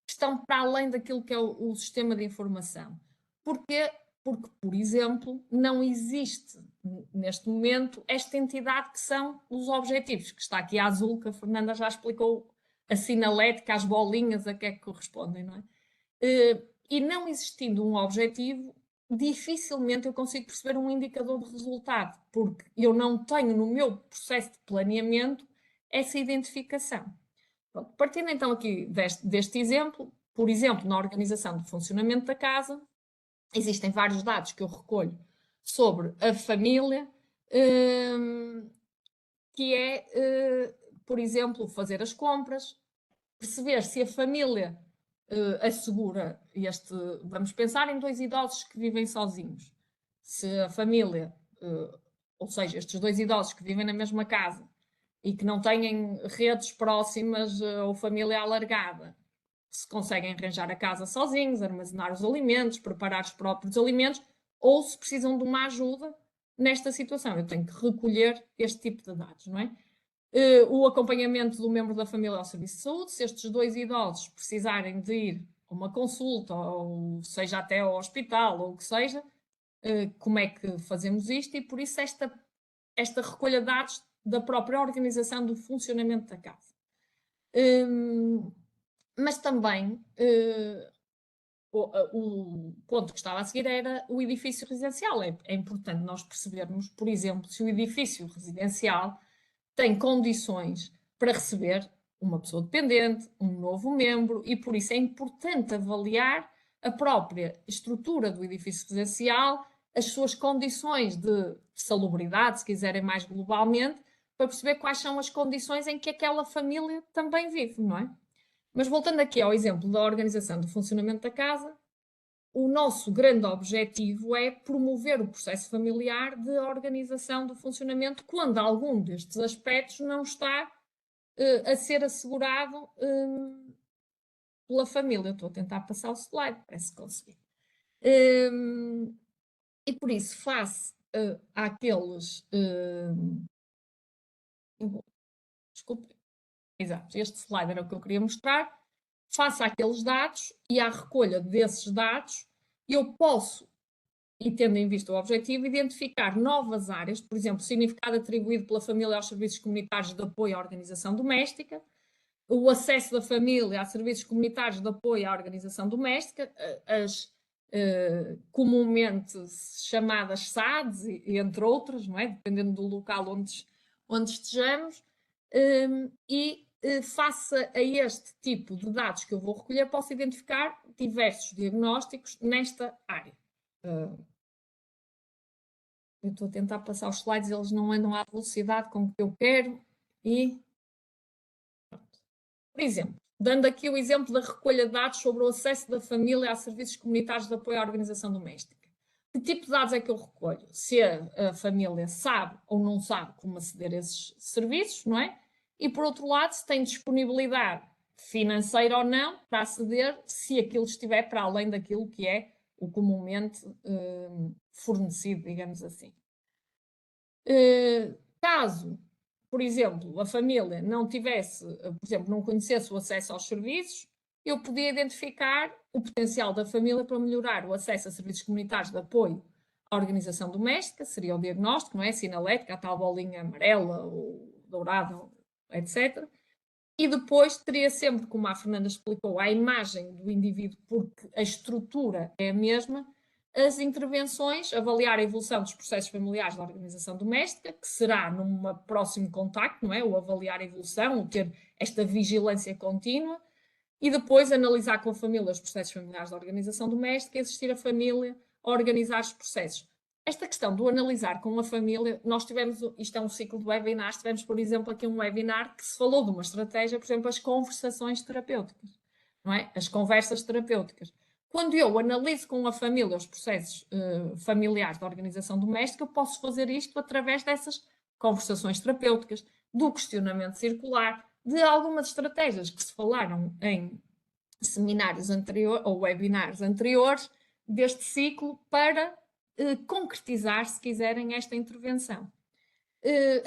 que estão para além daquilo que é o sistema de informação. Porquê? Porque, por exemplo, não existe neste momento esta entidade que são os objetivos, que está aqui a azul, que a Fernanda já explicou, a sinalética, as bolinhas, a que é que correspondem, não é? E não existindo um objetivo, dificilmente eu consigo perceber um indicador de resultado, porque eu não tenho no meu processo de planeamento essa identificação. Pronto, partindo então aqui deste exemplo, por exemplo, na organização do funcionamento da casa, existem vários dados que eu recolho sobre a família, que é, por exemplo, fazer as compras, perceber se a família assegura vamos pensar em 2 idosos que vivem sozinhos. Se a família, ou seja, estes 2 idosos que vivem na mesma casa e que não têm redes próximas ou família alargada, se conseguem arranjar a casa sozinhos, armazenar os alimentos, preparar os próprios alimentos, ou se precisam de uma ajuda nesta situação. Eu tenho que recolher este tipo de dados, não é? O acompanhamento do membro da família ao serviço de saúde, se estes 2 idosos precisarem de ir a uma consulta, ou seja até ao hospital, ou o que seja, como é que fazemos isto? E por isso esta recolha de dados da própria organização do funcionamento da casa. Mas também o ponto que estava a seguir era o edifício residencial. É importante nós percebermos, por exemplo, se o edifício residencial tem condições para receber uma pessoa dependente, um novo membro, e por isso é importante avaliar a própria estrutura do edifício residencial, as suas condições de salubridade, se quiserem mais globalmente, para perceber quais são as condições em que aquela família também vive, não é? Mas voltando aqui ao exemplo da organização do funcionamento da casa, o nosso grande objetivo é promover o processo familiar de organização do funcionamento quando algum destes aspectos não está a ser assegurado pela família. Estou a tentar passar o slide, parece que consegui. E por isso, face àqueles... desculpe. Exato, este slide era o que eu queria mostrar. Face àqueles dados e à recolha desses dados, eu posso, e tendo em vista o objetivo, identificar novas áreas, por exemplo, significado atribuído pela família aos serviços comunitários de apoio à organização doméstica, o acesso da família a serviços comunitários de apoio à organização doméstica, as comumente chamadas SADs, entre outras, não é? Dependendo do local onde estejamos, e face a este tipo de dados que eu vou recolher, posso identificar diversos diagnósticos nesta área. Eu estou a tentar passar os slides, eles não andam à velocidade com que eu quero e... Pronto. Por exemplo, dando aqui o exemplo da recolha de dados sobre o acesso da família a serviços comunitários de apoio à organização doméstica. Que tipo de dados é que eu recolho? Se a família sabe ou não sabe como aceder a esses serviços, não é? E, por outro lado, se tem disponibilidade financeira ou não para aceder, se aquilo estiver para além daquilo que é o comumente fornecido, digamos assim. Caso por exemplo, a família não tivesse, por exemplo, não conhecesse o acesso aos serviços, eu podia identificar o potencial da família para melhorar o acesso a serviços comunitários de apoio à organização doméstica, seria o diagnóstico, não é? Sinalética, a tal bolinha amarela ou dourada, etc. E depois teria sempre, como a Fernanda explicou, a imagem do indivíduo, porque a estrutura é a mesma, as intervenções, avaliar a evolução dos processos familiares da organização doméstica, que será num próximo contacto, não é? O avaliar a evolução, o ter esta vigilância contínua, e depois analisar com a família os processos familiares da organização doméstica e assistir a família a organizar os processos. Esta questão do analisar com a família, nós tivemos, isto é um ciclo de webinars, tivemos, por exemplo, aqui um webinar que se falou de uma estratégia, por exemplo, as conversações terapêuticas, não é? As conversas terapêuticas. Quando eu analiso com a família os processos familiares da organização doméstica, eu posso fazer isto através dessas conversações terapêuticas, do questionamento circular, de algumas estratégias que se falaram em seminários anteriores ou webinars anteriores deste ciclo para concretizar, se quiserem, esta intervenção.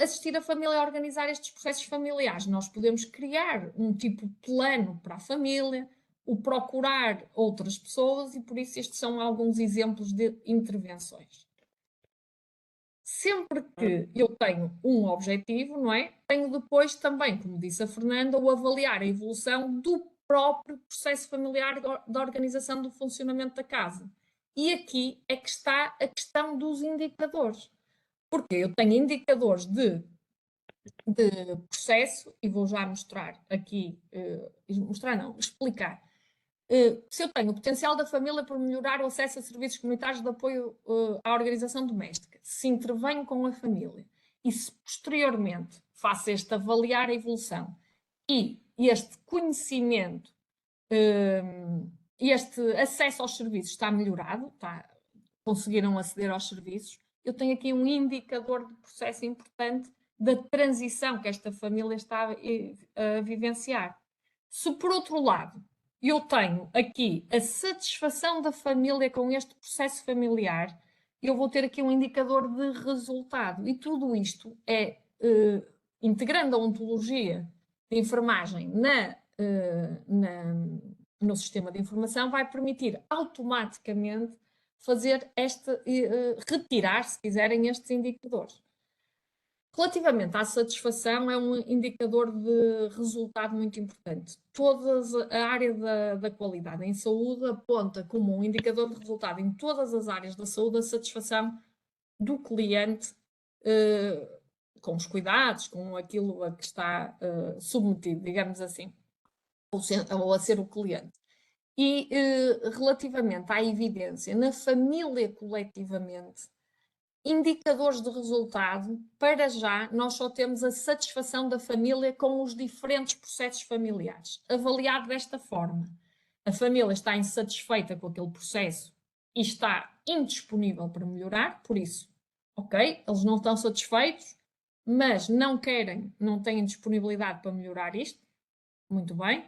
Assistir a família a organizar estes processos familiares. Nós podemos criar um tipo de plano para a família, o procurar outras pessoas e por isso estes são alguns exemplos de intervenções. Sempre que eu tenho um objetivo, não é? Tenho depois também, como disse a Fernanda, o avaliar a evolução do próprio processo familiar da organização do funcionamento da casa. E aqui é que está a questão dos indicadores. Porque eu tenho indicadores de processo, e vou já mostrar aqui, mostrar não, explicar. Se eu tenho o potencial da família para melhorar o acesso a serviços comunitários de apoio à organização doméstica, se intervenho com a família e se posteriormente faço este avaliar a evolução e este conhecimento, este acesso aos serviços está melhorado, conseguiram aceder aos serviços, eu tenho aqui um indicador de processo importante da transição que esta família está a vivenciar. Se por outro lado eu tenho aqui a satisfação da família com este processo familiar, eu vou ter aqui um indicador de resultado. E tudo isto é, integrando a ontologia de enfermagem no sistema de informação, vai permitir automaticamente fazer retirar, se quiserem, estes indicadores. Relativamente à satisfação, é um indicador de resultado muito importante. A área da qualidade em saúde aponta como um indicador de resultado em todas as áreas da saúde a satisfação do cliente com os cuidados, com aquilo a que está submetido, digamos assim, ou a ser o cliente. E relativamente à evidência, na família coletivamente, indicadores de resultado, para já, nós só temos a satisfação da família com os diferentes processos familiares. Avaliado desta forma, a família está insatisfeita com aquele processo e está indisponível para melhorar, por isso, ok, eles não estão satisfeitos, mas não têm disponibilidade para melhorar isto, muito bem.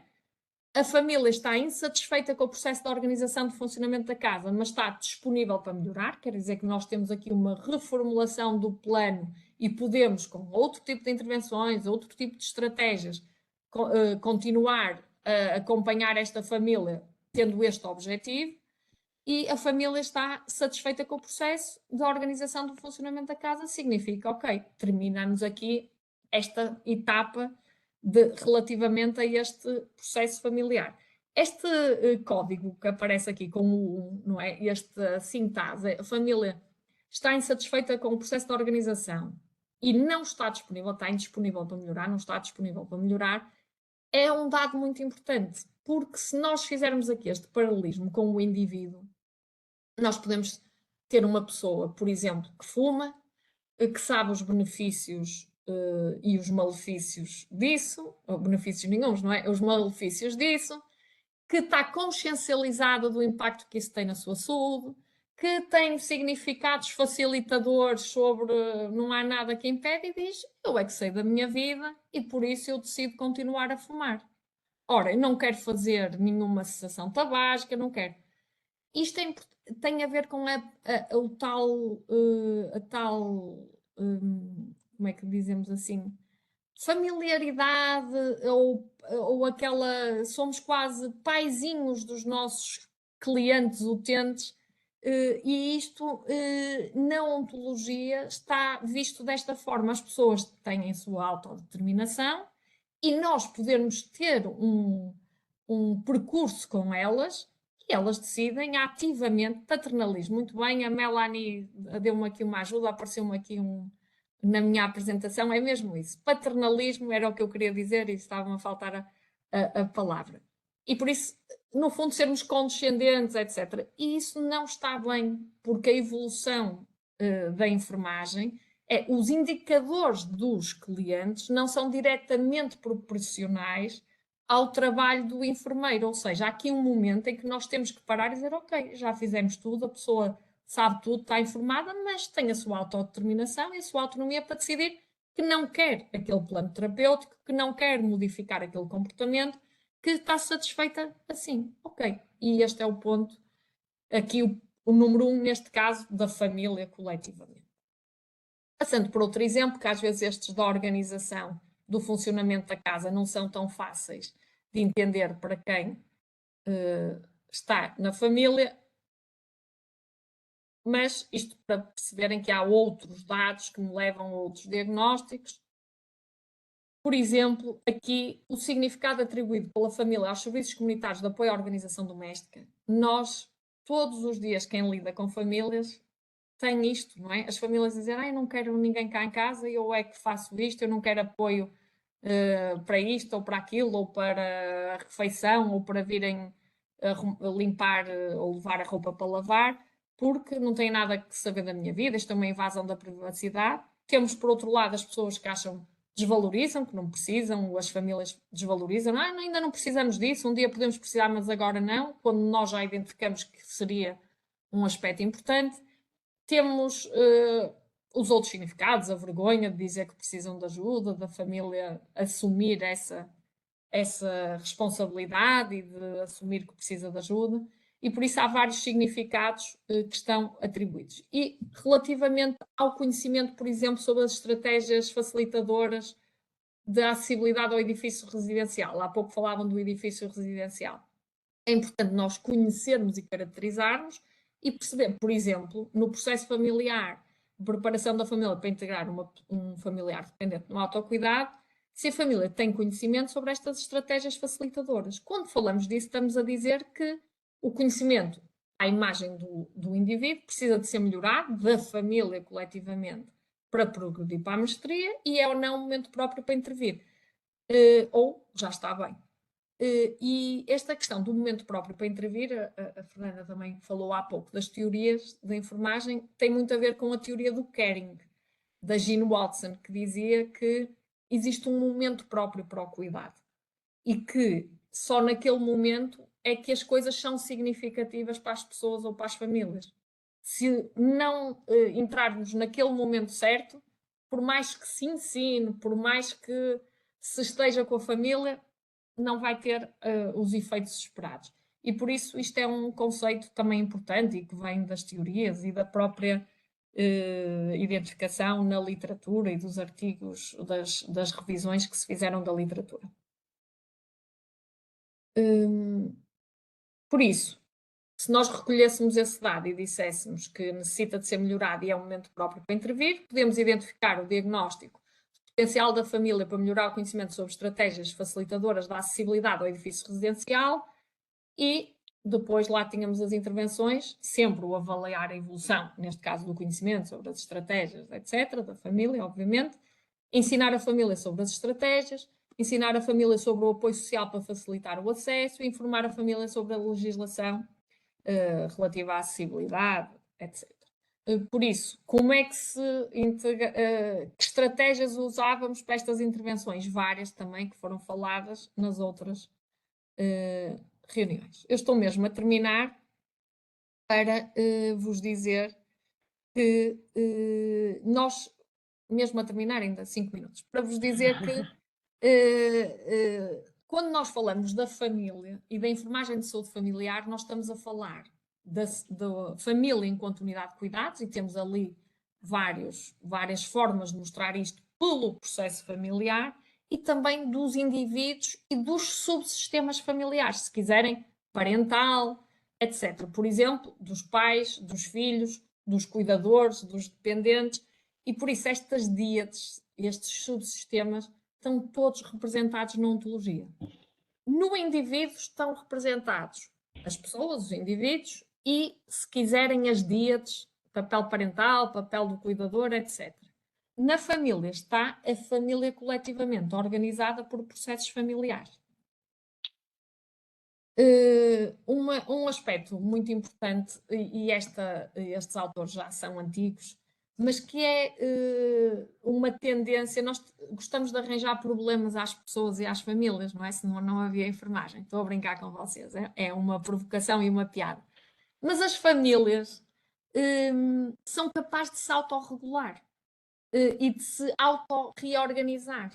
A família está insatisfeita com o processo de organização de funcionamento da casa, mas está disponível para melhorar, quer dizer que nós temos aqui uma reformulação do plano e podemos, com outro tipo de intervenções, outro tipo de estratégias, continuar a acompanhar esta família tendo este objetivo, e a família está satisfeita com o processo de organização do funcionamento da casa, significa, ok, terminamos aqui esta etapa relativamente a este processo familiar. Este código que aparece aqui com o, não é? Esta sintase, a família está insatisfeita com o processo de organização e não está disponível, está indisponível para melhorar, não está disponível para melhorar, é um dado muito importante, porque se nós fizermos aqui este paralelismo com o indivíduo, nós podemos ter uma pessoa, por exemplo, que fuma, que sabe os benefícios e os malefícios disso, ou benefícios nenhuns, não é? Os malefícios disso, que está consciencializada do impacto que isso tem na sua saúde, que tem significados facilitadores sobre não há nada que impede e diz, eu é que sei da minha vida e por isso eu decido continuar a fumar. Ora, eu não quero fazer nenhuma cessação tabágica, não quero. Isto tem a ver com o tal, como é que dizemos assim, familiaridade ou aquela, somos quase paizinhos dos nossos clientes utentes, e isto na ontologia está visto desta forma. As pessoas têm a sua autodeterminação e nós podermos ter um percurso com elas e elas decidem ativamente. Paternalismo, muito bem, a Melanie deu-me aqui uma ajuda, apareceu-me aqui na minha apresentação, é mesmo isso. Paternalismo era o que eu queria dizer e estava a faltar a palavra. E por isso, no fundo, sermos condescendentes, etc. E isso não está bem, porque a evolução da enfermagem, os indicadores dos clientes não são diretamente proporcionais ao trabalho do enfermeiro, ou seja, há aqui um momento em que nós temos que parar e dizer, ok, já fizemos tudo, a pessoa sabe tudo, está informada, mas tem a sua autodeterminação e a sua autonomia para decidir que não quer aquele plano terapêutico, que não quer modificar aquele comportamento, que está satisfeita assim. Ok, e este é o ponto, aqui o número 1, neste caso, da família coletivamente. Passando por outro exemplo, que às vezes estes da organização do funcionamento da casa não são tão fáceis de entender para quem está na família, mas isto para perceberem que há outros dados que me levam a outros diagnósticos. Por exemplo, aqui o significado atribuído pela família aos serviços comunitários de apoio à organização doméstica. Nós, todos os dias, quem lida com famílias, tem isto, não é? As famílias dizem, eu não quero ninguém cá em casa, eu é que faço isto, eu não quero apoio para isto ou para aquilo, ou para a refeição, ou para virem limpar ou levar a roupa para lavar, porque não têm nada que saber da minha vida, isto é uma invasão da privacidade. Temos, por outro lado, as pessoas que acham, desvalorizam, que não precisam, as famílias desvalorizam, ainda não precisamos disso, um dia podemos precisar, mas agora não, quando nós já identificamos que seria um aspecto importante. Temos os outros significados, a vergonha de dizer que precisam de ajuda, da família assumir essa responsabilidade e de assumir que precisa de ajuda, e por isso há vários significados que estão atribuídos. E relativamente ao conhecimento, por exemplo, sobre as estratégias facilitadoras da acessibilidade ao edifício residencial, há pouco falavam do edifício residencial. É importante nós conhecermos e caracterizarmos e perceber, por exemplo, no processo familiar, de preparação da família para integrar um familiar dependente no autocuidado, se a família tem conhecimento sobre estas estratégias facilitadoras. Quando falamos disso, estamos a dizer que o conhecimento à imagem do indivíduo precisa de ser melhorado, da família coletivamente, para progredir para a mestria, e é ou não o momento próprio para intervir. Ou já está bem. E esta questão do momento próprio para intervir, a Fernanda também falou há pouco das teorias da enfermagem, tem muito a ver com a teoria do caring, da Jean Watson, que dizia que existe um momento próprio para o cuidado e que só naquele momento é que as coisas são significativas para as pessoas ou para as famílias. Se não entrarmos naquele momento certo, por mais que se ensine, por mais que se esteja com a família, não vai ter os efeitos esperados. E por isso isto é um conceito também importante e que vem das teorias e da própria identificação na literatura e dos artigos, das revisões que se fizeram da literatura. Por isso, se nós recolhêssemos esse dado e disséssemos que necessita de ser melhorado e é um momento próprio para intervir, podemos identificar o diagnóstico, o potencial da família para melhorar o conhecimento sobre estratégias facilitadoras da acessibilidade ao edifício residencial e depois lá tínhamos as intervenções, sempre o avaliar a evolução, neste caso do conhecimento sobre as estratégias, etc., da família, obviamente, ensinar a família sobre as estratégias, ensinar a família sobre o apoio social para facilitar o acesso, informar a família sobre a legislação relativa à acessibilidade, etc. Por isso, como é que que estratégias usávamos para estas intervenções? Várias também que foram faladas nas outras reuniões. Eu estou mesmo a terminar para vos dizer que nós, mesmo a terminar ainda 5 minutos, para vos dizer que quando nós falamos da família e da enfermagem de saúde familiar, nós estamos a falar da família enquanto unidade de cuidados e temos ali várias formas de mostrar isto pelo processo familiar e também dos indivíduos e dos subsistemas familiares, se quiserem, parental, etc. Por exemplo, dos pais, dos filhos, dos cuidadores, dos dependentes, e por isso estas díades, estes subsistemas, estão todos representados na ontologia. No indivíduo estão representados as pessoas, os indivíduos, e, se quiserem, as díades, papel parental, papel do cuidador, etc. Na família está a família coletivamente organizada por processos familiares. Um aspecto muito importante, e estes autores já são antigos, mas que é uma tendência, nós gostamos de arranjar problemas às pessoas e às famílias, não é? Senão não havia enfermagem. Estou a brincar com vocês, é uma provocação e uma piada. Mas as famílias são capazes de se autorregular e de se auto-reorganizar.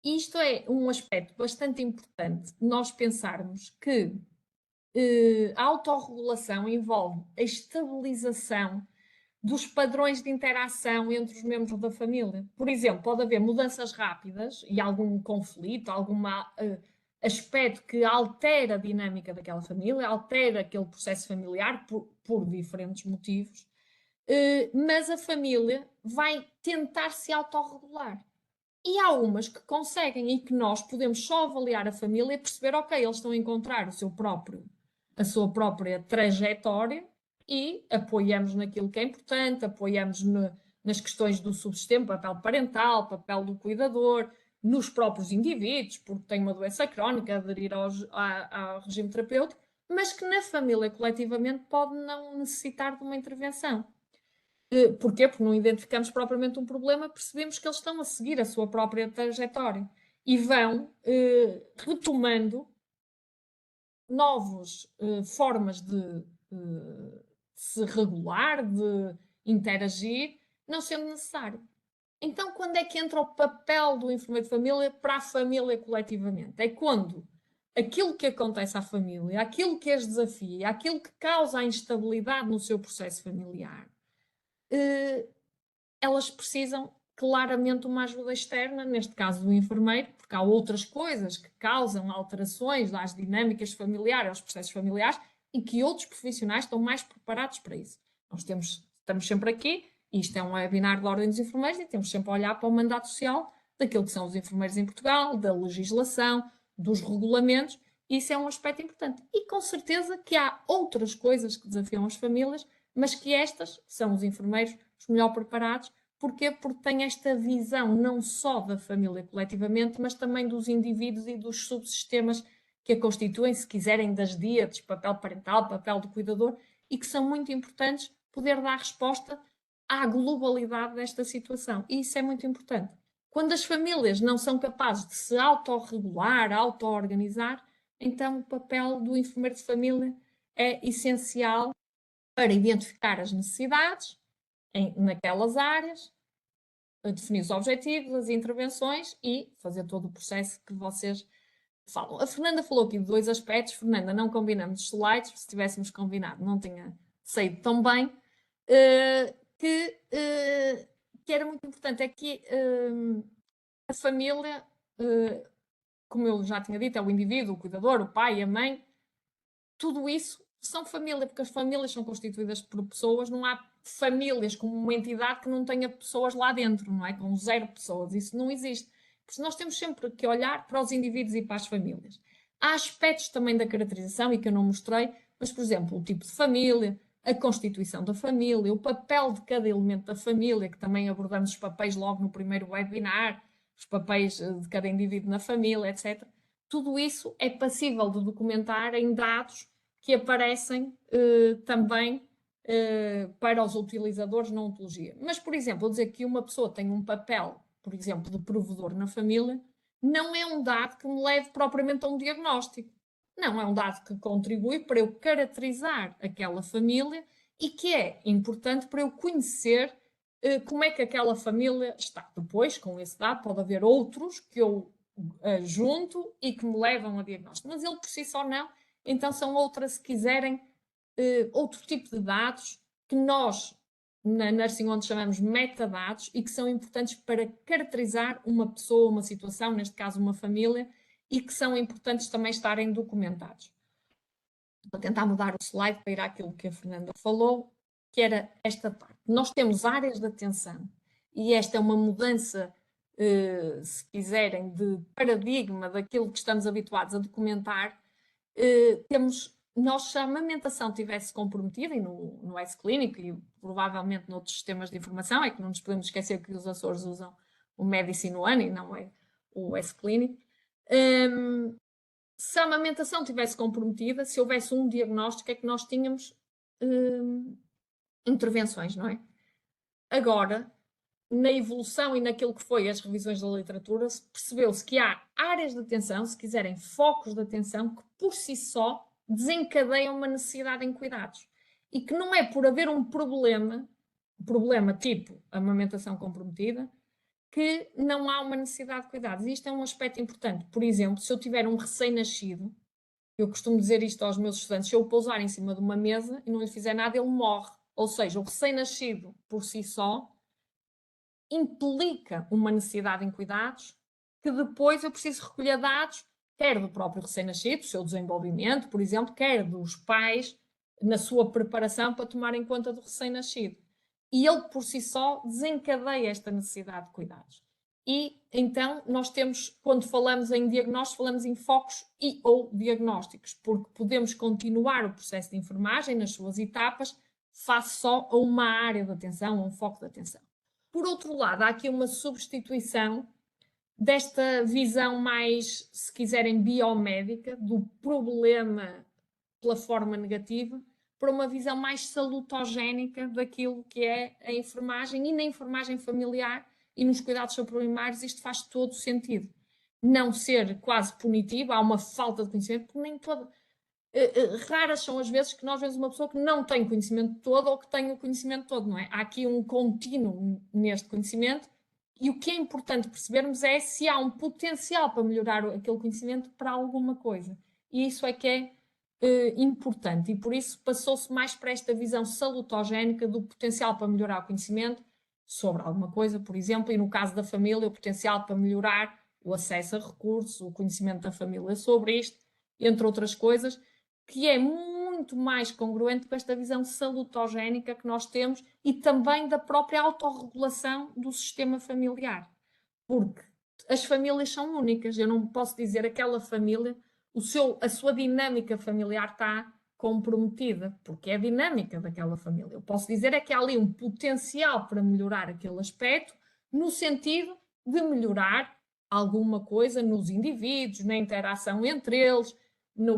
Isto é um aspecto bastante importante, nós pensarmos que a autorregulação envolve a estabilização dos padrões de interação entre os membros da família. Por exemplo, pode haver mudanças rápidas e algum conflito, algum aspecto que altera a dinâmica daquela família, altera aquele processo familiar por diferentes motivos, mas a família vai tentar se autorregular. E há umas que conseguem e que nós podemos só avaliar a família e perceber, ok, eles estão a encontrar a sua própria trajetória e apoiamos naquilo que é importante, apoiamos nas questões do subsistema, papel parental, papel do cuidador, nos próprios indivíduos, porque têm uma doença crónica, aderir ao regime terapêutico, mas que na família coletivamente pode não necessitar de uma intervenção. Porquê? Porque não identificamos propriamente um problema, percebemos que eles estão a seguir a sua própria trajetória e vão retomando novas formas de se regular, de interagir, não sendo necessário. Então, quando é que entra o papel do enfermeiro de família para a família coletivamente? É quando aquilo que acontece à família, aquilo que as desafia, aquilo que causa a instabilidade no seu processo familiar, elas precisam claramente de uma ajuda externa, neste caso do enfermeiro, porque há outras coisas que causam alterações às dinâmicas familiares, aos processos familiares, e que outros profissionais estão mais preparados para isso. Nós estamos sempre aqui, isto é um webinar da Ordem dos Enfermeiros, e temos sempre a olhar para o mandato social daquilo que são os enfermeiros em Portugal, da legislação, dos regulamentos, e isso é um aspecto importante. E com certeza que há outras coisas que desafiam as famílias, mas que estas são os enfermeiros os melhor preparados. Porquê? Porque têm esta visão não só da família coletivamente, mas também dos indivíduos e dos subsistemas que a constituem, se quiserem, das díades, papel parental, papel do cuidador, e que são muito importantes poder dar resposta à globalidade desta situação. E isso é muito importante. Quando as famílias não são capazes de se autorregular, auto-organizar, então o papel do enfermeiro de família é essencial para identificar as necessidades naquelas áreas, definir os objetivos, as intervenções e fazer todo o processo que vocês falam. A Fernanda falou aqui de 2 aspectos. Fernanda, não combinamos os slides, se tivéssemos combinado não tinha saído tão bem, que era muito importante, é que a família, como eu já tinha dito, é o indivíduo, o cuidador, o pai, a mãe, tudo isso são família, porque as famílias são constituídas por pessoas, não há famílias como uma entidade que não tenha pessoas lá dentro, não é? Com 0 pessoas, isso não existe. Porque nós temos sempre que olhar para os indivíduos e para as famílias. Há aspectos também da caracterização e que eu não mostrei, mas, por exemplo, o tipo de família, a constituição da família, o papel de cada elemento da família, que também abordamos os papéis logo no primeiro webinar, os papéis de cada indivíduo na família, etc. Tudo isso é passível de documentar em dados que aparecem também para os utilizadores na ontologia. Mas, por exemplo, dizer que uma pessoa tem um papel, por exemplo, de provedor na família, não é um dado que me leve propriamente a um diagnóstico. Não, é um dado que contribui para eu caracterizar aquela família e que é importante para eu conhecer como é que aquela família está. Depois, com esse dado, pode haver outros que eu junto e que me levam a diagnóstico, mas ele por si só não. Então são outras, se quiserem, outro tipo de dados que nós, na Nursing onde chamamos metadados e que são importantes para caracterizar uma pessoa, uma situação, neste caso uma família, e que são importantes também estarem documentados. Vou tentar mudar o slide para ir àquilo que a Fernanda falou, que era esta parte. Nós temos áreas de atenção e esta é uma mudança, se quiserem, de paradigma daquilo que estamos habituados a documentar. Nós, se a amamentação tivesse comprometida, e no S-Clinic e provavelmente noutros sistemas de informação, é que não nos podemos esquecer que os Açores usam o Medicine One e não é o S-Clinic, se a amamentação tivesse comprometida, se houvesse um diagnóstico, é que nós tínhamos intervenções, não é? Agora, na evolução e naquilo que foi as revisões da literatura, percebeu-se que há áreas de atenção, se quiserem, focos de atenção, que por si só desencadeiam uma necessidade em cuidados. E que não é por haver um problema tipo amamentação comprometida, que não há uma necessidade de cuidados. E isto é um aspecto importante. Por exemplo, se eu tiver um recém-nascido, eu costumo dizer isto aos meus estudantes, se eu o pousar em cima de uma mesa e não lhe fizer nada, ele morre. Ou seja, o recém-nascido por si só implica uma necessidade em cuidados que depois eu preciso recolher dados, quer do próprio recém-nascido, do seu desenvolvimento, por exemplo, quer dos pais na sua preparação para tomar em conta do recém-nascido. E ele por si só desencadeia esta necessidade de cuidados. E então nós temos, quando falamos em diagnóstico, falamos em focos e ou diagnósticos, porque podemos continuar o processo de enfermagem nas suas etapas face só a uma área de atenção, a um foco de atenção. Por outro lado, há aqui uma substituição desta visão mais, se quiserem, biomédica, do problema pela forma negativa, para uma visão mais salutogénica daquilo que é a enfermagem, e na enfermagem familiar e nos cuidados primários isto faz todo sentido. Não ser quase punitivo, há uma falta de conhecimento, porque nem toda... raras são as vezes que nós vemos uma pessoa que não tem conhecimento todo ou que tem o conhecimento todo, não é? Há aqui um contínuo neste conhecimento e o que é importante percebermos é se há um potencial para melhorar aquele conhecimento para alguma coisa. E isso é que é importante e por isso passou-se mais para esta visão salutogénica do potencial para melhorar o conhecimento sobre alguma coisa, por exemplo, e no caso da família, o potencial para melhorar o acesso a recursos, o conhecimento da família sobre isto, entre outras coisas, que é muito mais congruente com esta visão salutogénica que nós temos e também da própria autorregulação do sistema familiar. Porque as famílias são únicas, eu não posso dizer aquela família, a sua dinâmica familiar está comprometida, porque é a dinâmica daquela família. Eu posso dizer é que há ali um potencial para melhorar aquele aspecto, no sentido de melhorar alguma coisa nos indivíduos, na interação entre eles,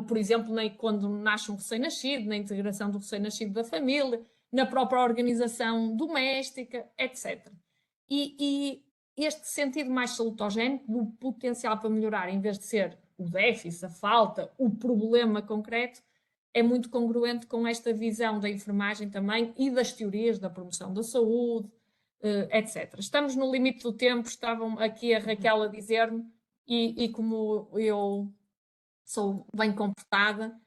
por exemplo, quando nasce um recém-nascido, na integração do recém-nascido da família, na própria organização doméstica, etc. E este sentido mais salutogénico do potencial para melhorar, em vez de ser o déficit, a falta, o problema concreto, é muito congruente com esta visão da enfermagem também e das teorias da promoção da saúde, etc. Estamos no limite do tempo, estavam aqui a Raquel a dizer-me, e como eu sou bem comportada,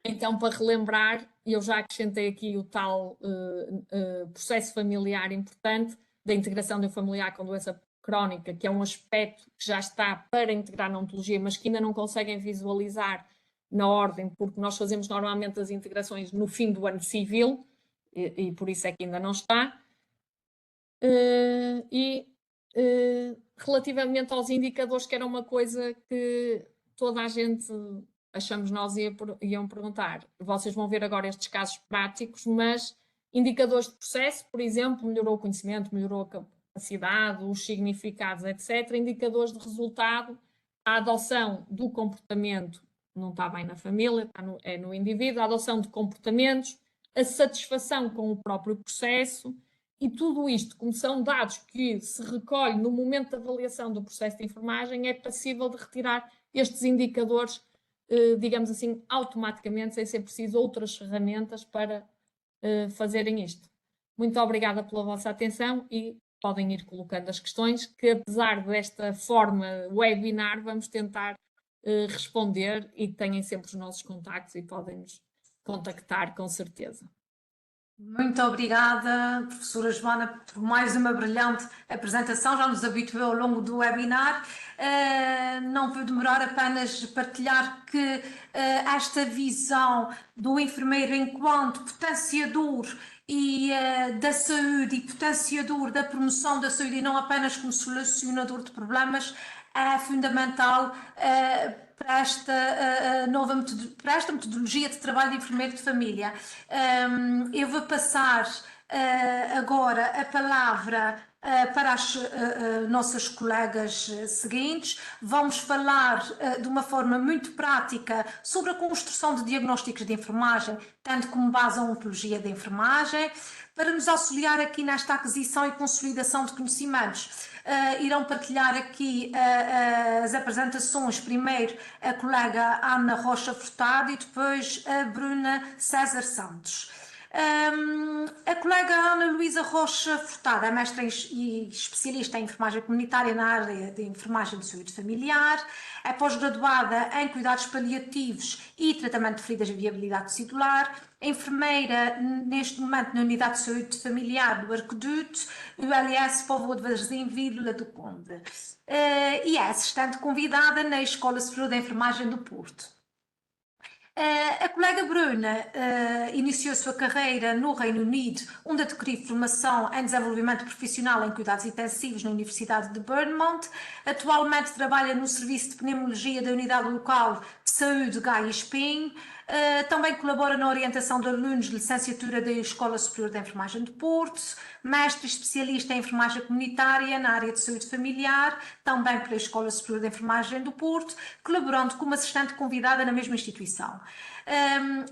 então para relembrar, eu já acrescentei aqui o tal processo familiar importante da integração de um familiar com doença crónica, que é um aspecto que já está para integrar na ontologia, mas que ainda não conseguem visualizar na ordem, porque nós fazemos normalmente as integrações no fim do ano civil, e por isso é que ainda não está. Relativamente aos indicadores, que era uma coisa que toda a gente, achamos nós, iam perguntar. Vocês vão ver agora estes casos práticos, mas indicadores de processo, por exemplo, melhorou o conhecimento, melhorou a capacidade, os significados, etc. Indicadores de resultado, a adoção do comportamento não está bem na família, é no indivíduo, a adoção de comportamentos, a satisfação com o próprio processo, e tudo isto, como são dados que se recolhe no momento da avaliação do processo de enfermagem, é passível de retirar estes indicadores, digamos assim, automaticamente, sem ser preciso outras ferramentas para fazerem isto. Muito obrigada pela vossa atenção e podem ir colocando as questões, que apesar desta forma webinar, vamos tentar responder, e têm sempre os nossos contactos e podem nos contactar com certeza. Muito obrigada, professora Joana, por mais uma brilhante apresentação. Já nos habituou ao longo do webinar. Não vou demorar, apenas partilhar que esta visão do enfermeiro enquanto potenciador da saúde e potenciador da promoção da saúde e não apenas como solucionador de problemas é fundamental para para esta metodologia de trabalho de enfermeiro de família. Eu vou passar agora a palavra para as nossas colegas seguintes. Vamos falar de uma forma muito prática sobre a construção de diagnósticos de enfermagem, tendo como base a ontologia da enfermagem, para nos auxiliar aqui nesta aquisição e consolidação de conhecimentos. Irão partilhar aqui as apresentações, primeiro a colega Ana Rocha Furtado e depois a Bruna César Santos. A colega Ana Luísa Rocha Furtado é mestra e especialista em enfermagem comunitária na área de enfermagem de saúde familiar, é pós-graduada em cuidados paliativos e tratamento de feridas de viabilidade tecidular, enfermeira neste momento na unidade de saúde familiar do Arqueduto, ULS Póvoa de Varzim, Vila do Conde, e é assistente convidada na Escola Superior de Enfermagem do Porto. A colega Bruna iniciou a sua carreira no Reino Unido, onde adquiriu formação em desenvolvimento profissional em cuidados intensivos na Universidade de Bournemouth. Atualmente trabalha no Serviço de Pneumologia da Unidade Local de Saúde Gaia Espinho. Também colabora na orientação de alunos de licenciatura da Escola Superior de Enfermagem de Porto, mestre especialista em enfermagem comunitária na área de saúde familiar, também pela Escola Superior de Enfermagem do Porto, colaborando como assistente convidada na mesma instituição.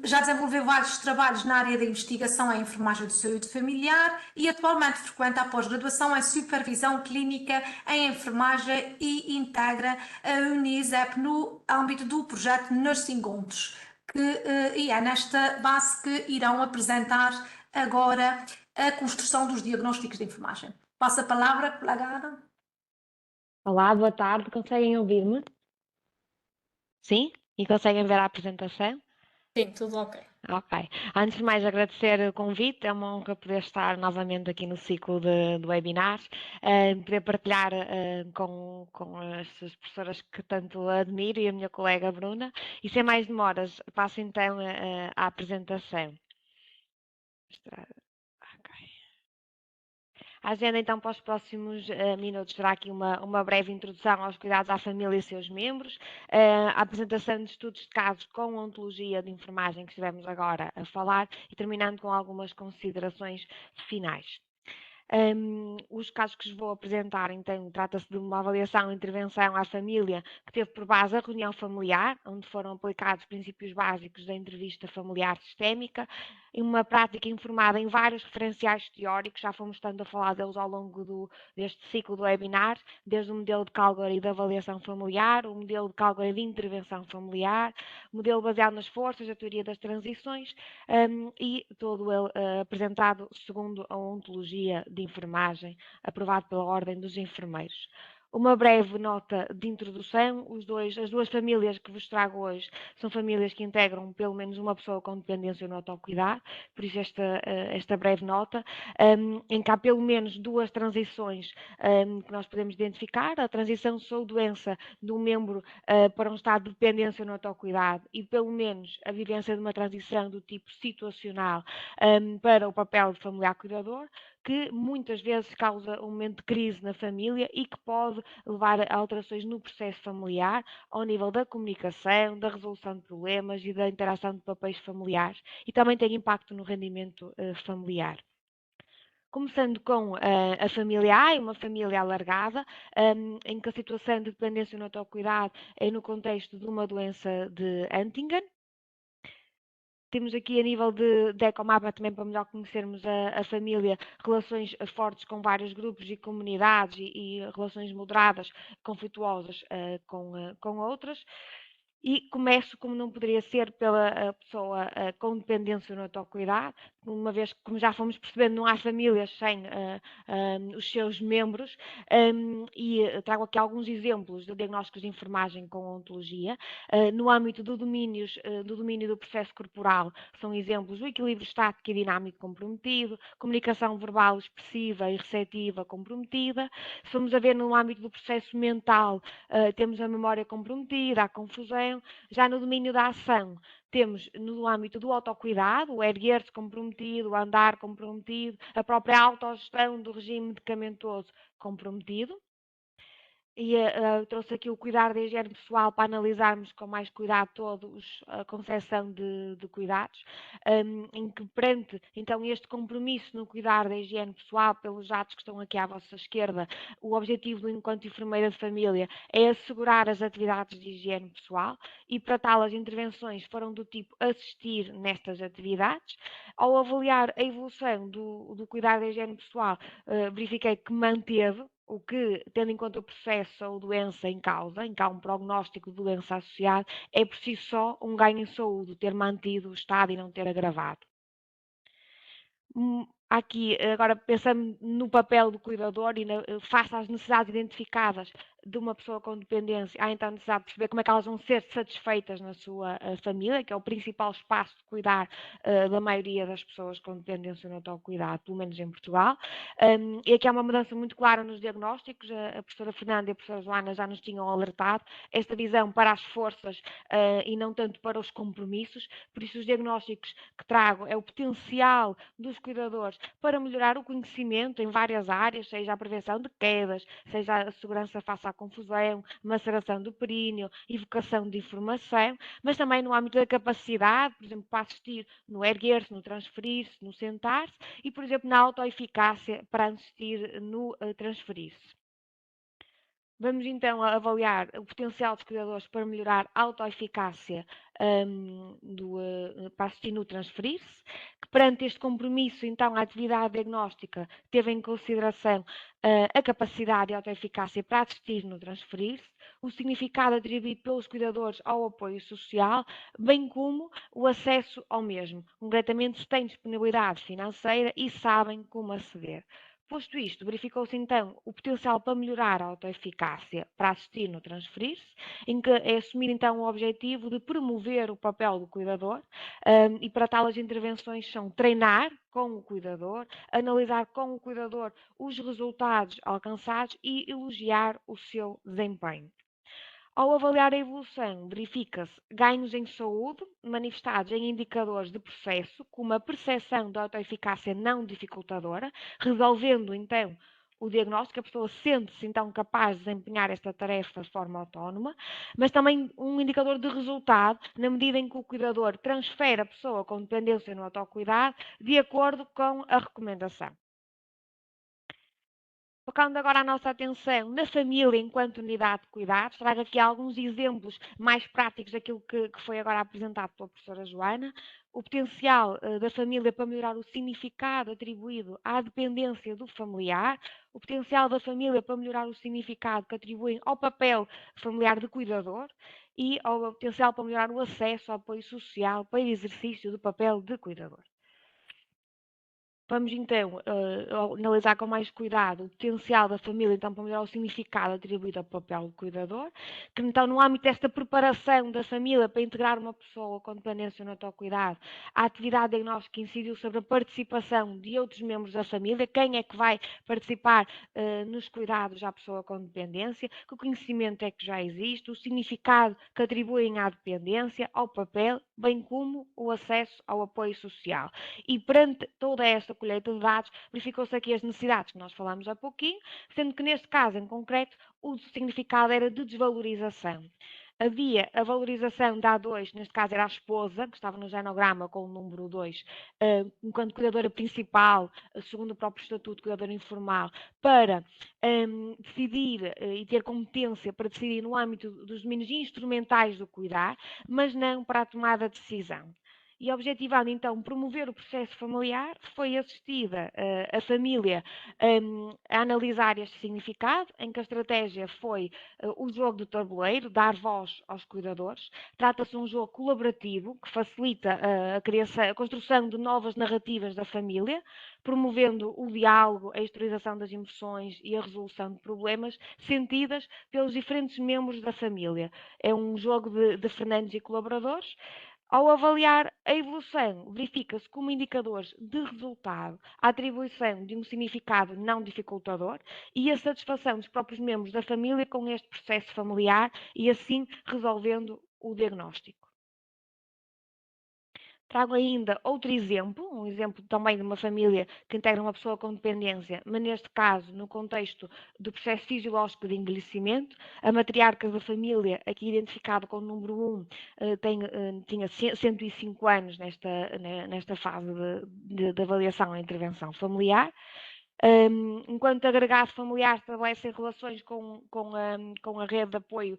Já desenvolveu vários trabalhos na área da investigação em enfermagem de saúde familiar e atualmente frequenta a pós-graduação em supervisão clínica em enfermagem e integra a Unisep no âmbito do projeto Nursing Homes, e é nesta base que irão apresentar agora a construção dos diagnósticos de enfermagem. Passo a palavra, colega Ana. Olá, boa tarde. Conseguem ouvir-me? Sim? E conseguem ver a apresentação? Sim, tudo ok. Ok. Antes de mais, agradecer o convite. É uma honra poder estar novamente aqui no ciclo de webinars, poder partilhar com estas professoras que tanto admiro e a minha colega Bruna. E sem mais demoras, passo então à apresentação. A agenda, então, para os próximos minutos será aqui uma breve introdução aos cuidados à família e seus membros, a apresentação de estudos de casos com ontologia de enfermagem que estivemos agora a falar e terminando com algumas considerações finais. Os casos que vos vou apresentar, então, trata-se de uma avaliação e intervenção à família que teve por base a reunião familiar, onde foram aplicados princípios básicos da entrevista familiar sistémica, e uma prática informada em vários referenciais teóricos, já fomos estando a falar deles ao longo deste ciclo do webinar, desde o modelo de Calgary de avaliação familiar, o modelo de Calgary de intervenção familiar, o modelo baseado nas forças, a teoria das transições, e todo ele apresentado segundo a ontologia de enfermagem, aprovado pela Ordem dos Enfermeiros. Uma breve nota de introdução, as duas famílias que vos trago hoje são famílias que integram pelo menos uma pessoa com dependência no autocuidar, por isso esta breve nota, em que há pelo menos duas transições que nós podemos identificar, a transição saúde-doença de um membro para um estado de dependência no autocuidado e pelo menos a vivência de uma transição do tipo situacional para o papel de familiar cuidador, que muitas vezes causa um momento de crise na família e que pode levar a alterações no processo familiar, ao nível da comunicação, da resolução de problemas e da interação de papéis familiares, e também tem impacto no rendimento familiar. Começando com a família A, uma família alargada, em que a situação de dependência no autocuidado é no contexto de uma doença de Huntington. Temos aqui a nível de ecomapa também para melhor conhecermos a família, relações fortes com vários grupos e comunidades e relações moderadas, conflituosas com outras. E começo, como não poderia ser, pela pessoa com dependência no autocuidado, uma vez que, como já fomos percebendo, não há famílias sem os seus membros, e trago aqui alguns exemplos de diagnósticos de enfermagem com ontologia. No âmbito do domínio do processo corporal, são exemplos o equilíbrio estático e dinâmico comprometido, comunicação verbal expressiva e receptiva comprometida. Se formos a ver no âmbito do processo mental, temos a memória comprometida, a confusão. Já no domínio da ação, temos no âmbito do autocuidado, o erguer-se comprometido, o andar comprometido, a própria autogestão do regime medicamentoso comprometido. E trouxe aqui o cuidar da higiene pessoal para analisarmos com mais cuidado todos a concepção de cuidados, em que perante então este compromisso no cuidar da higiene pessoal, pelos dados que estão aqui à vossa esquerda, o objetivo do enquanto enfermeira de família é assegurar as atividades de higiene pessoal e para tal as intervenções foram do tipo assistir nestas atividades. Ao avaliar a evolução do cuidar da higiene pessoal, verifiquei que manteve, o que, tendo em conta o processo ou doença em causa, em que há um prognóstico de doença associado, é por si só um ganho em saúde, ter mantido o estado e não ter agravado. Aqui, agora pensando no papel do cuidador e face às necessidades identificadas de uma pessoa com dependência, há então a necessidade de perceber como é que elas vão ser satisfeitas na sua família, que é o principal espaço de cuidar da maioria das pessoas com dependência no autocuidado, pelo menos em Portugal. E aqui há uma mudança muito clara nos diagnósticos, a professora Fernanda e a professora Joana já nos tinham alertado, esta visão para as forças e não tanto para os compromissos, por isso os diagnósticos que trago é o potencial dos cuidadores para melhorar o conhecimento em várias áreas, seja a prevenção de quedas, seja a segurança face à confusão, maceração do períneo, evocação de informação, mas também no âmbito da capacidade, por exemplo, para assistir no erguer-se, no transferir-se, no sentar-se e, por exemplo, na autoeficácia para assistir no transferir-se. Vamos então avaliar o potencial dos cuidadores para melhorar a autoeficácia para assistir no transferir-se, que perante este compromisso, então, a atividade diagnóstica teve em consideração a capacidade e a autoeficácia para assistir no transferir-se, o significado atribuído pelos cuidadores ao apoio social, bem como o acesso ao mesmo, concretamente se têm disponibilidade financeira e sabem como aceder. Posto isto, verificou-se então o potencial para melhorar a autoeficácia para assistir no transferir-se, em que é assumir então o objetivo de promover o papel do cuidador e para tal as intervenções são treinar com o cuidador, analisar com o cuidador os resultados alcançados e elogiar o seu desempenho. Ao avaliar a evolução, verifica-se ganhos em saúde, manifestados em indicadores de processo, como a percepção da autoeficácia não dificultadora, resolvendo então o diagnóstico, a pessoa sente-se então capaz de desempenhar esta tarefa de forma autónoma, mas também um indicador de resultado, na medida em que o cuidador transfere a pessoa com dependência no autocuidado de acordo com a recomendação. Focando agora a nossa atenção na família enquanto unidade de cuidados, trago aqui alguns exemplos mais práticos daquilo que foi agora apresentado pela professora Joana. O potencial da família para melhorar o significado atribuído à dependência do familiar, o potencial da família para melhorar o significado que atribuem ao papel familiar de cuidador e o potencial para melhorar o acesso ao apoio social para o exercício do papel de cuidador. Vamos então analisar com mais cuidado o potencial da família então, para melhorar o significado atribuído ao papel do cuidador, que então no âmbito desta preparação da família para integrar uma pessoa com dependência no autocuidado, a atividade diagnóstica incidiu sobre a participação de outros membros da família, quem é que vai participar nos cuidados à pessoa com dependência, que o conhecimento é que já existe, o significado que atribuem à dependência, ao papel, bem como o acesso ao apoio social. E perante toda esta colheita de dados, verificou-se aqui as necessidades que nós falamos há pouquinho, sendo que neste caso em concreto o significado era de desvalorização. Havia a valorização da A2, neste caso era a esposa, que estava no genograma com o número 2, enquanto cuidadora principal, segundo o próprio Estatuto de Cuidadora Informal, para decidir e ter competência para decidir no âmbito dos domínios instrumentais do cuidar, mas não para a tomada de decisão. E objetivando então promover o processo familiar, foi assistida a família a analisar este significado, em que a estratégia foi o jogo do tabuleiro, dar voz aos cuidadores. Trata-se de um jogo colaborativo que facilita a construção de novas narrativas da família, promovendo o diálogo, a exteriorização das emoções e a resolução de problemas sentidas pelos diferentes membros da família. É um jogo de Fernandes e colaboradores. Ao avaliar a evolução, verifica-se como indicadores de resultado a atribuição de um significado não dificultador e a satisfação dos próprios membros da família com este processo familiar e assim resolvendo o diagnóstico. Trago ainda outro exemplo, um exemplo também de uma família que integra uma pessoa com dependência, mas neste caso no contexto do processo fisiológico de envelhecimento. A matriarca da família, aqui identificada com o número 1, tinha 105 anos nesta fase de avaliação e intervenção familiar. Enquanto agregado familiar estabelece relações com a rede de apoio,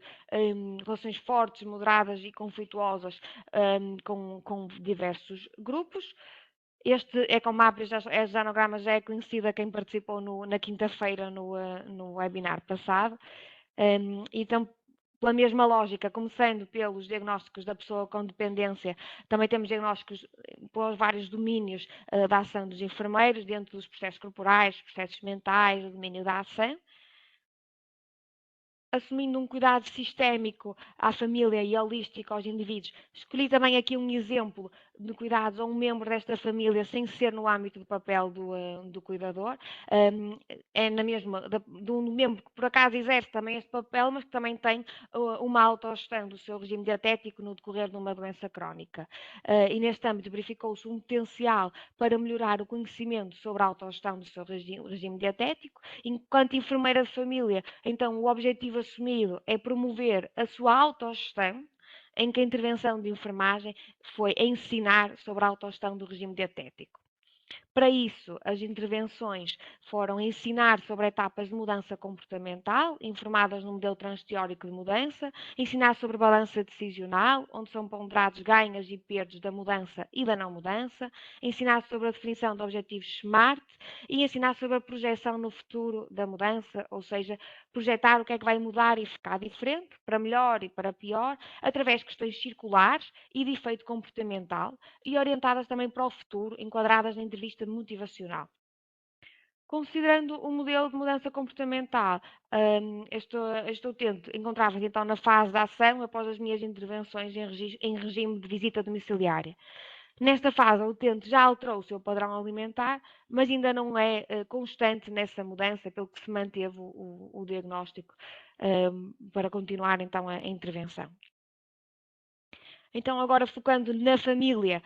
relações fortes, moderadas e conflituosas com diversos grupos. Este EcoMap, este janograma já é conhecido a quem participou na quinta-feira no webinar passado. Então, pela mesma lógica, começando pelos diagnósticos da pessoa com dependência, também temos diagnósticos pelos vários domínios da ação dos enfermeiros, dentro dos processos corporais, processos mentais, o domínio da ação. Assumindo um cuidado sistémico à família e holístico aos indivíduos. Escolhi também aqui um exemplo de cuidados a um membro desta família sem ser no âmbito do papel do cuidador. É na mesma, de um membro que por acaso exerce também este papel, mas que também tem uma autogestão do seu regime dietético no decorrer de uma doença crónica. E neste âmbito verificou-se um potencial para melhorar o conhecimento sobre a autogestão do seu regime dietético. Enquanto enfermeira de família, então o objetivo assumido é promover a sua autogestão, em que a intervenção de enfermagem foi ensinar sobre a autogestão do regime dietético. Para isso, as intervenções foram ensinar sobre etapas de mudança comportamental, informadas no modelo transteórico de mudança, ensinar sobre balança decisional, onde são ponderados ganhos e perdas da mudança e da não mudança, ensinar sobre a definição de objetivos SMART e ensinar sobre a projeção no futuro da mudança, ou seja, projetar o que é que vai mudar e ficar diferente, para melhor e para pior, através de questões circulares e de efeito comportamental, e orientadas também para o futuro, enquadradas na entrevista motivacional. Considerando o modelo de mudança comportamental, este utente encontrava-se então na fase da ação após as minhas intervenções em regime de visita domiciliária. Nesta fase, o utente já alterou o seu padrão alimentar, mas ainda não é constante nessa mudança, pelo que se manteve o diagnóstico para continuar então a intervenção. Então, agora focando na família,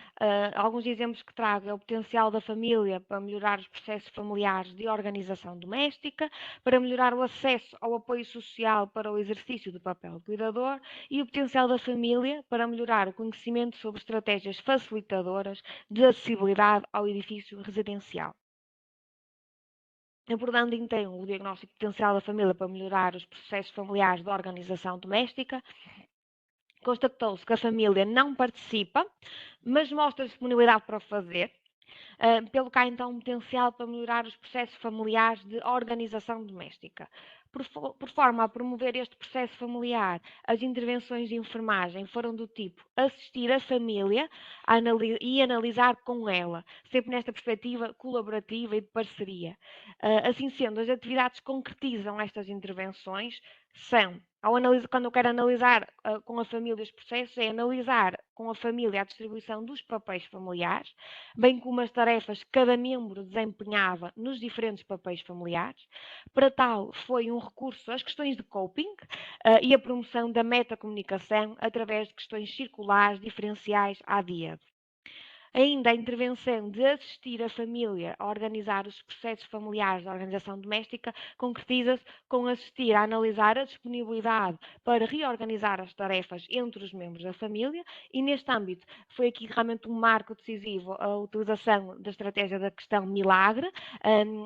alguns exemplos que trago é o potencial da família para melhorar os processos familiares de organização doméstica, para melhorar o acesso ao apoio social para o exercício do papel de cuidador e o potencial da família para melhorar o conhecimento sobre estratégias facilitadoras de acessibilidade ao edifício residencial. Abordando então o diagnóstico potencial da família para melhorar os processos familiares de organização doméstica, constatou-se que a família não participa, mas mostra disponibilidade para o fazer, pelo que há então um potencial para melhorar os processos familiares de organização doméstica. Por forma a promover este processo familiar, as intervenções de enfermagem foram do tipo assistir a família e analisar com ela, sempre nesta perspectiva colaborativa e de parceria. Assim sendo, as atividades que concretizam estas intervenções são, quando eu quero analisar com a família os processos, é analisar com a família a distribuição dos papéis familiares, bem como as tarefas que cada membro desempenhava nos diferentes papéis familiares. Para tal, foi um recurso às questões de coping e a promoção da metacomunicação através de questões circulares diferenciais à DIAD. Ainda a intervenção de assistir a família a organizar os processos familiares da organização doméstica concretiza-se com assistir a analisar a disponibilidade para reorganizar as tarefas entre os membros da família, e neste âmbito foi aqui realmente um marco decisivo a utilização da estratégia da questão milagre,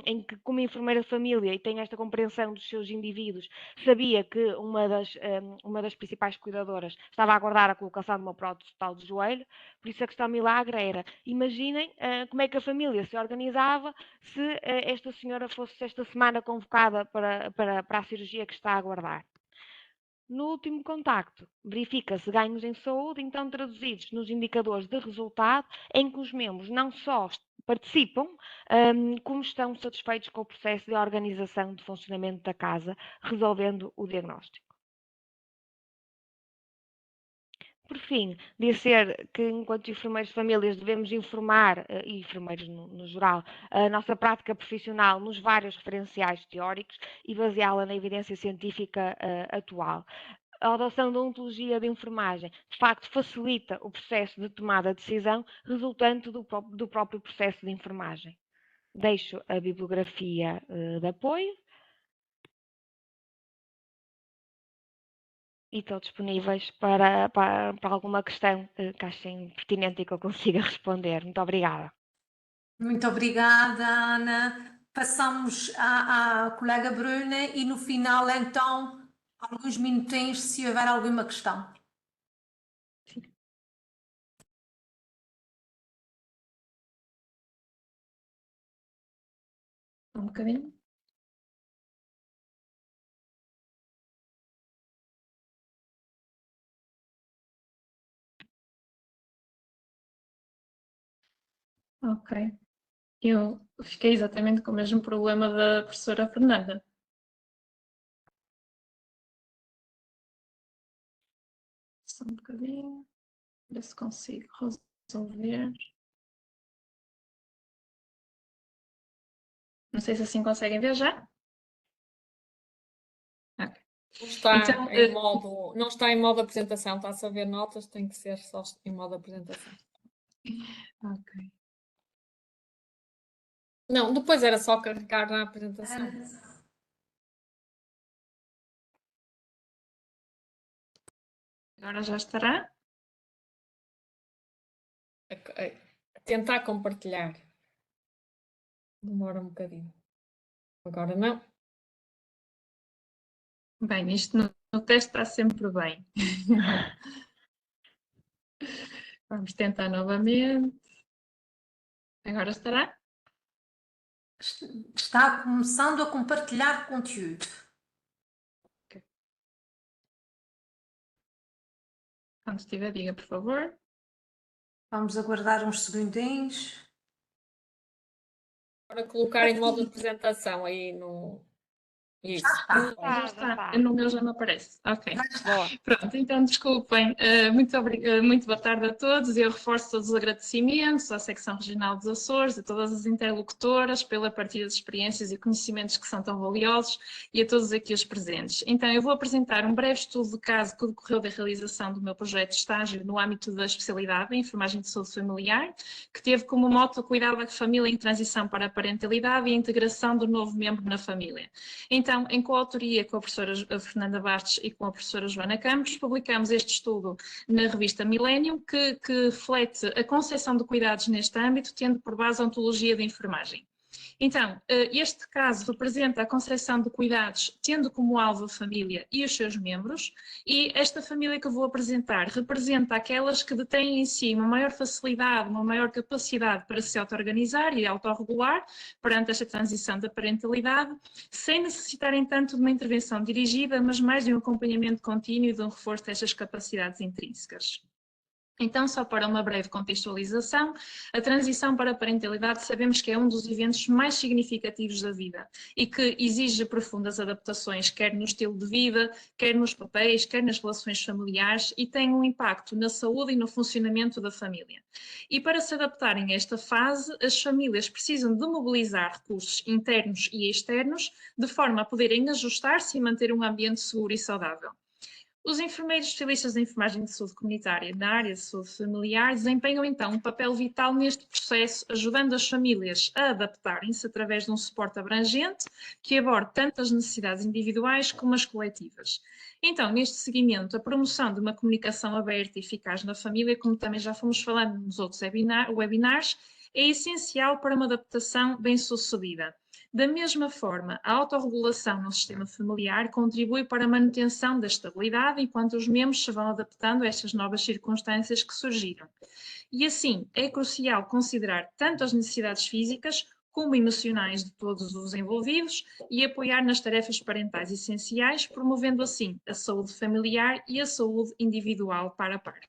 em que, como enfermeira de família e tem esta compreensão dos seus indivíduos, sabia que uma das principais cuidadoras estava a aguardar a colocação de uma prótese total de joelho. Por isso a questão milagre era, imaginem como é que a família se organizava se esta senhora fosse esta semana convocada para a cirurgia que está a aguardar. No último contacto, verifica-se ganhos em saúde, então traduzidos nos indicadores de resultado, em que os membros não só participam, como estão satisfeitos com o processo de organização de funcionamento da casa, resolvendo o diagnóstico. Por fim, dizer que, enquanto enfermeiros de famílias, devemos informar, e enfermeiros no geral, a nossa prática profissional nos vários referenciais teóricos e baseá-la na evidência científica atual. A adoção da ontologia de enfermagem, de facto, facilita o processo de tomada de decisão resultante do próprio processo de enfermagem. Deixo a bibliografia de apoio. E estão disponíveis para alguma questão que achem pertinente e que eu consiga responder. Muito obrigada. Muito obrigada, Ana. Passamos à colega Bruna e no final, então, alguns minutinhos, se houver alguma questão. Um bocadinho. Ok. Eu fiquei exatamente com o mesmo problema da professora Fernanda. Só um bocadinho. Ver se consigo resolver. Não sei se assim conseguem ver já. Okay. Então, não está em modo apresentação, está a ver notas, tem que ser só em modo apresentação. Ok. Não, depois era só carregar na apresentação. Agora já estará. Tentar compartilhar. Demora um bocadinho. Agora não. Bem, isto no teste está sempre bem. Vamos tentar novamente. Agora estará? Está começando a compartilhar conteúdo. Okay. Quando estiver, diga, por favor. Vamos aguardar uns segundinhos. Para colocar em modo de apresentação aí no... Isso. Já está. No meu já não aparece. Ok. Boa. Pronto, então desculpem. Muito boa tarde a todos. Eu reforço todos os agradecimentos à Secção Regional dos Açores, a todas as interlocutoras pela partilha de experiências e conhecimentos que são tão valiosos e a todos aqui os presentes. Então, eu vou apresentar um breve estudo de caso que decorreu da realização do meu projeto de estágio no âmbito da especialidade em enfermagem de saúde familiar, que teve como mote o cuidado da família em transição para a parentalidade e a integração do novo membro na família. Então, em coautoria com a professora Fernanda Bastos e com a professora Joana Campos, publicamos este estudo na revista Millennium, que reflete a concepção de cuidados neste âmbito, tendo por base a ontologia de enfermagem. Então, este caso representa a concepção de cuidados tendo como alvo a família e os seus membros, e esta família que eu vou apresentar representa aquelas que detêm em si uma maior facilidade, uma maior capacidade para se auto-organizar e autorregular perante esta transição da parentalidade, sem necessitarem tanto de uma intervenção dirigida, mas mais de um acompanhamento contínuo e de um reforço destas capacidades intrínsecas. Então, só para uma breve contextualização, a transição para a parentalidade sabemos que é um dos eventos mais significativos da vida e que exige profundas adaptações, quer no estilo de vida, quer nos papéis, quer nas relações familiares, e tem um impacto na saúde e no funcionamento da família. E para se adaptarem a esta fase, as famílias precisam de mobilizar recursos internos e externos de forma a poderem ajustar-se e manter um ambiente seguro e saudável. Os enfermeiros especialistas em enfermagem de saúde comunitária na área de saúde familiar desempenham então um papel vital neste processo, ajudando as famílias a adaptarem-se através de um suporte abrangente que aborde tanto as necessidades individuais como as coletivas. Então, neste seguimento, a promoção de uma comunicação aberta e eficaz na família, como também já fomos falando nos outros webinars, é essencial para uma adaptação bem-sucedida. Da mesma forma, a autorregulação no sistema familiar contribui para a manutenção da estabilidade enquanto os membros se vão adaptando a estas novas circunstâncias que surgiram. E assim, é crucial considerar tanto as necessidades físicas como emocionais de todos os envolvidos e apoiar nas tarefas parentais essenciais, promovendo assim a saúde familiar e a saúde individual par a par.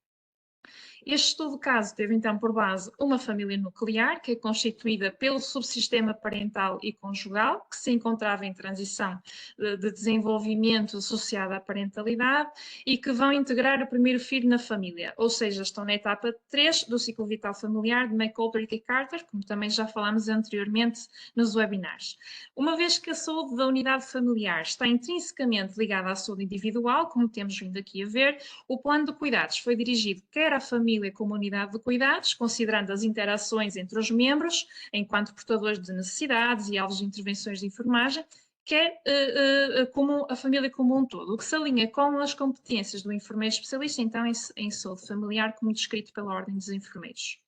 Este estudo caso teve então por base uma família nuclear, que é constituída pelo subsistema parental e conjugal, que se encontrava em transição de desenvolvimento associada à parentalidade e que vão integrar o primeiro filho na família, ou seja, estão na etapa 3 do ciclo vital familiar de McGoldrick e Carter, como também já falámos anteriormente nos webinars. Uma vez que a saúde da unidade familiar está intrinsecamente ligada à saúde individual, como temos vindo aqui a ver, o plano de cuidados foi dirigido quer à família como unidade de cuidados, considerando as interações entre os membros, enquanto portadores de necessidades e alvos de intervenções de enfermagem, quer como a família como um todo, o que se alinha com as competências do enfermeiro especialista, então, em saúde familiar, como descrito pela Ordem dos Enfermeiros.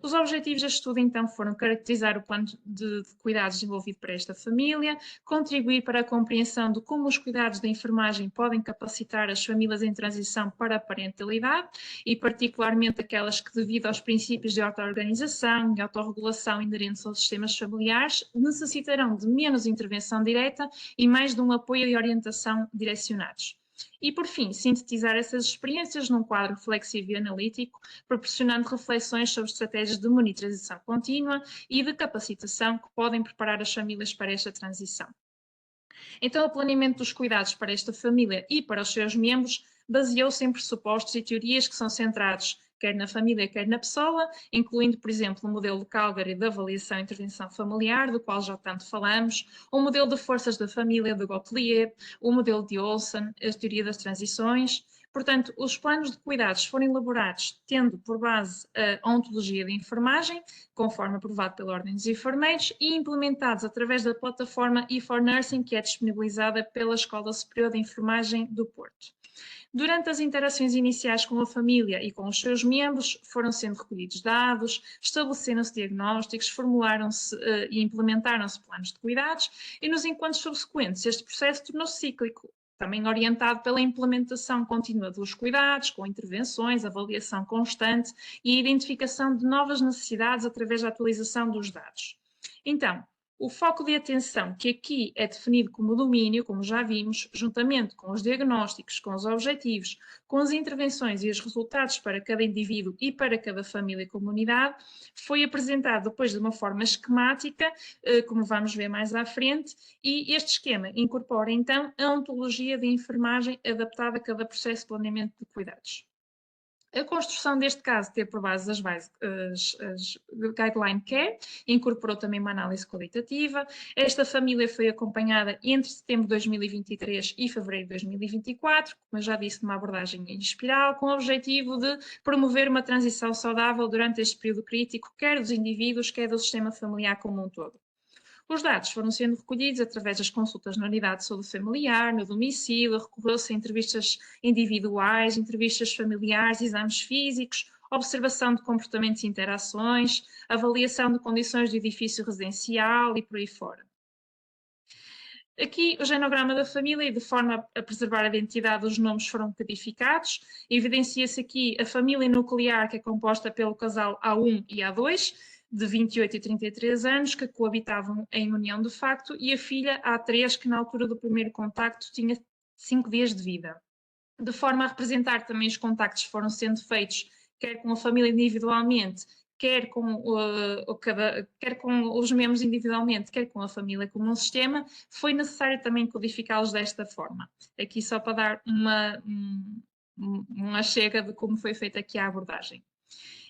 Os objetivos deste estudo, então, foram caracterizar o plano de cuidados desenvolvido para esta família, contribuir para a compreensão de como os cuidados da enfermagem podem capacitar as famílias em transição para a parentalidade e, particularmente, aquelas que, devido aos princípios de auto-organização e autorregulação inerentes aos sistemas familiares, necessitarão de menos intervenção direta e mais de um apoio e orientação direcionados. E, por fim, sintetizar essas experiências num quadro reflexivo e analítico, proporcionando reflexões sobre estratégias de monitorização contínua e de capacitação que podem preparar as famílias para esta transição. Então, o planeamento dos cuidados para esta família e para os seus membros baseou-se em pressupostos e teorias que são centrados quer na família, quer na pessoa, incluindo, por exemplo, o modelo de Calgary de avaliação e intervenção familiar, do qual já tanto falamos, o modelo de forças da família de Gottlieb, o modelo de Olsen, a teoria das transições. Portanto, os planos de cuidados foram elaborados tendo por base a ontologia de enfermagem, conforme aprovado pela Ordem dos Enfermeiros, e implementados através da plataforma E4Nursing, que é disponibilizada pela Escola Superior de Enfermagem do Porto. Durante as interações iniciais com a família e com os seus membros, foram sendo recolhidos dados, estabeleceram-se diagnósticos, formularam-se e implementaram-se planos de cuidados, e nos encontros subsequentes este processo tornou-se cíclico, também orientado pela implementação contínua dos cuidados, com intervenções, avaliação constante e identificação de novas necessidades através da atualização dos dados. Então, o foco de atenção, que aqui é definido como domínio, como já vimos, juntamente com os diagnósticos, com os objetivos, com as intervenções e os resultados para cada indivíduo e para cada família e comunidade, foi apresentado depois de uma forma esquemática, como vamos ver mais à frente, e este esquema incorpora então a ontologia de enfermagem adaptada a cada processo de planeamento de cuidados. A construção deste caso teve por base as Guideline Care, incorporou também uma análise qualitativa. Esta família foi acompanhada entre setembro de 2023 e fevereiro de 2024, como eu já disse, numa abordagem em espiral, com o objetivo de promover uma transição saudável durante este período crítico, quer dos indivíduos, quer do sistema familiar como um todo. Os dados foram sendo recolhidos através das consultas na unidade de saúde familiar, no domicílio, recorreu-se a entrevistas individuais, entrevistas familiares, exames físicos, observação de comportamentos e interações, avaliação de condições do edifício residencial e por aí fora. Aqui o genograma da família, e de forma a preservar a identidade, os nomes foram codificados. Evidencia-se aqui a família nuclear, que é composta pelo casal A1 e A2, de 28 e 33 anos, que coabitavam em união de facto, e a filha A3, que na altura do primeiro contacto tinha 5 dias de vida. De forma a representar também os contactos que foram sendo feitos, quer com a família individualmente, quer com os membros individualmente, quer com a família como um sistema, foi necessário também codificá-los desta forma. Aqui só para dar uma chega de como foi feita aqui a abordagem.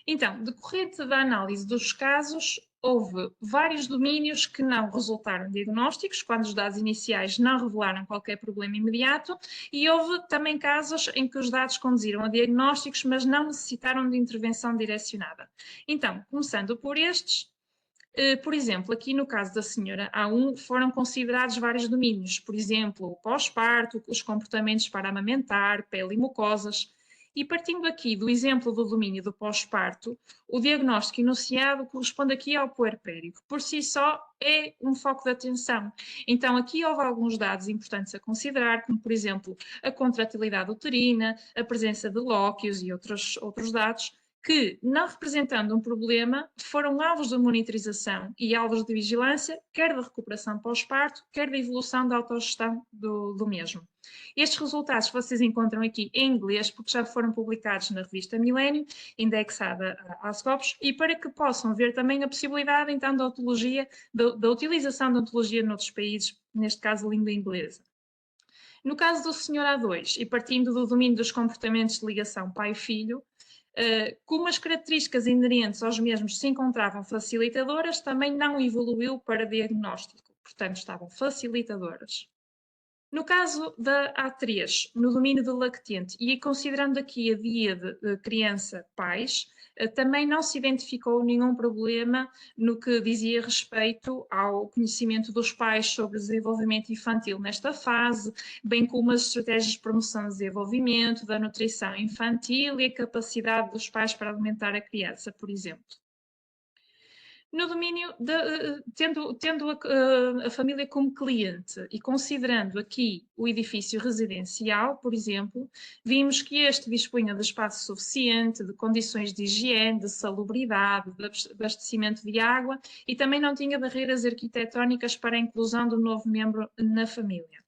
Então, decorrente da análise dos casos, houve vários domínios que não resultaram diagnósticos, quando os dados iniciais não revelaram qualquer problema imediato, e houve também casos em que os dados conduziram a diagnósticos, mas não necessitaram de intervenção direcionada. Então, começando por estes, por exemplo, aqui no caso da senhora A1 foram considerados vários domínios, por exemplo, o pós-parto, os comportamentos para amamentar, pele e mucosas. E partindo aqui do exemplo do domínio do pós-parto, o diagnóstico enunciado corresponde aqui ao puerpério, que por si só é um foco de atenção. Então aqui houve alguns dados importantes a considerar, como por exemplo a contratilidade uterina, a presença de lóquios e outros dados, que, não representando um problema, foram alvos de monitorização e alvos de vigilância, quer da recuperação pós-parto, quer da evolução da autogestão do mesmo. Estes resultados vocês encontram aqui em inglês, porque já foram publicados na revista Millennium, indexada à Scopus, e para que possam ver também a possibilidade, então, da utilização da ontologia noutros países, neste caso, língua inglesa. No caso do senhor A2, e partindo do domínio dos comportamentos de ligação pai-filho, como as características inerentes aos mesmos se encontravam facilitadoras, também não evoluiu para diagnóstico, portanto estavam facilitadoras. No caso da A3, no domínio do lactente, e considerando aqui a dia de criança-pais, também não se identificou nenhum problema no que dizia respeito ao conhecimento dos pais sobre o desenvolvimento infantil nesta fase, bem como as estratégias de promoção do desenvolvimento, da nutrição infantil e a capacidade dos pais para alimentar a criança, por exemplo. No domínio, tendo a família como cliente e considerando aqui o edifício residencial, por exemplo, vimos que este dispunha de espaço suficiente, de condições de higiene, de salubridade, de abastecimento de água e também não tinha barreiras arquitetónicas para a inclusão do novo membro na família.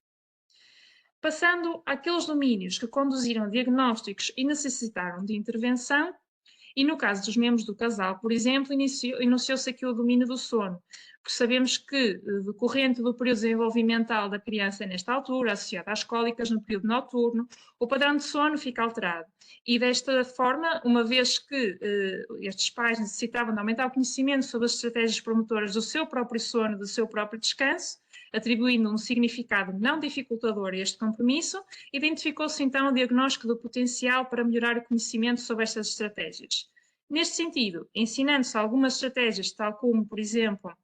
Passando àqueles domínios que conduziram a diagnósticos e necessitaram de intervenção, e no caso dos membros do casal, por exemplo, iniciou-se aqui o domínio do sono, porque sabemos que, decorrente do período desenvolvimental da criança nesta altura, associado às cólicas no período noturno, o padrão de sono fica alterado. E desta forma, uma vez que estes pais necessitavam de aumentar o conhecimento sobre as estratégias promotoras do seu próprio sono, do seu próprio descanso, atribuindo um significado não dificultador a este compromisso, identificou-se então o diagnóstico do potencial para melhorar o conhecimento sobre estas estratégias. Neste sentido, ensinando-se algumas estratégias, tal como, por exemplo,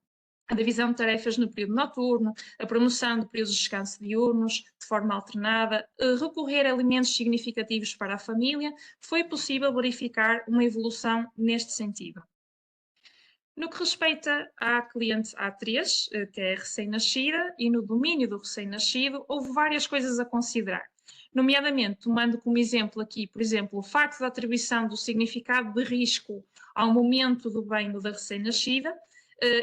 a divisão de tarefas no período noturno, a promoção de períodos de descanso diurnos, de forma alternada, recorrer a elementos significativos para a família, foi possível verificar uma evolução neste sentido. No que respeita à cliente A3, que é recém-nascida, e no domínio do recém-nascido, houve várias coisas a considerar, nomeadamente tomando como exemplo aqui, por exemplo, o facto da atribuição do significado de risco ao momento do banho da recém-nascida,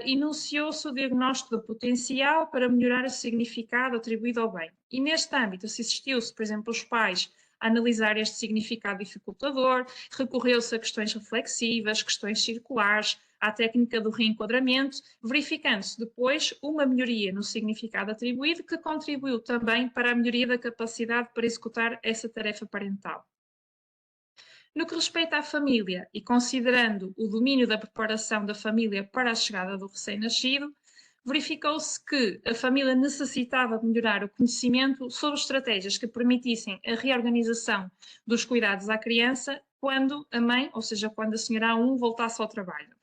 enunciou-se o diagnóstico do potencial para melhorar o significado atribuído ao banho. E neste âmbito assistiu-se, por exemplo, os pais a analisar este significado dificultador, recorreu-se a questões reflexivas, questões circulares, à técnica do reenquadramento, verificando-se depois uma melhoria no significado atribuído que contribuiu também para a melhoria da capacidade para executar essa tarefa parental. No que respeita à família e considerando o domínio da preparação da família para a chegada do recém-nascido, verificou-se que a família necessitava de melhorar o conhecimento sobre estratégias que permitissem a reorganização dos cuidados à criança quando a mãe, ou seja, quando a senhora A1 voltasse ao trabalho.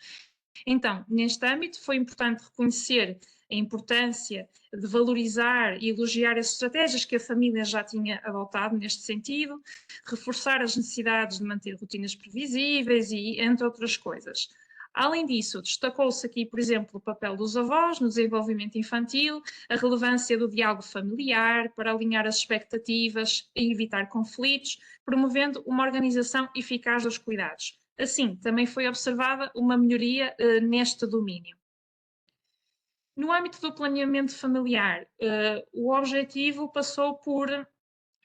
Então, neste âmbito, foi importante reconhecer a importância de valorizar e elogiar as estratégias que a família já tinha adotado neste sentido, reforçar as necessidades de manter rotinas previsíveis e entre outras coisas. Além disso, destacou-se aqui, por exemplo, o papel dos avós no desenvolvimento infantil, a relevância do diálogo familiar para alinhar as expectativas e evitar conflitos, promovendo uma organização eficaz dos cuidados. Assim, também foi observada uma melhoria neste domínio. No âmbito do planeamento familiar, o objetivo passou por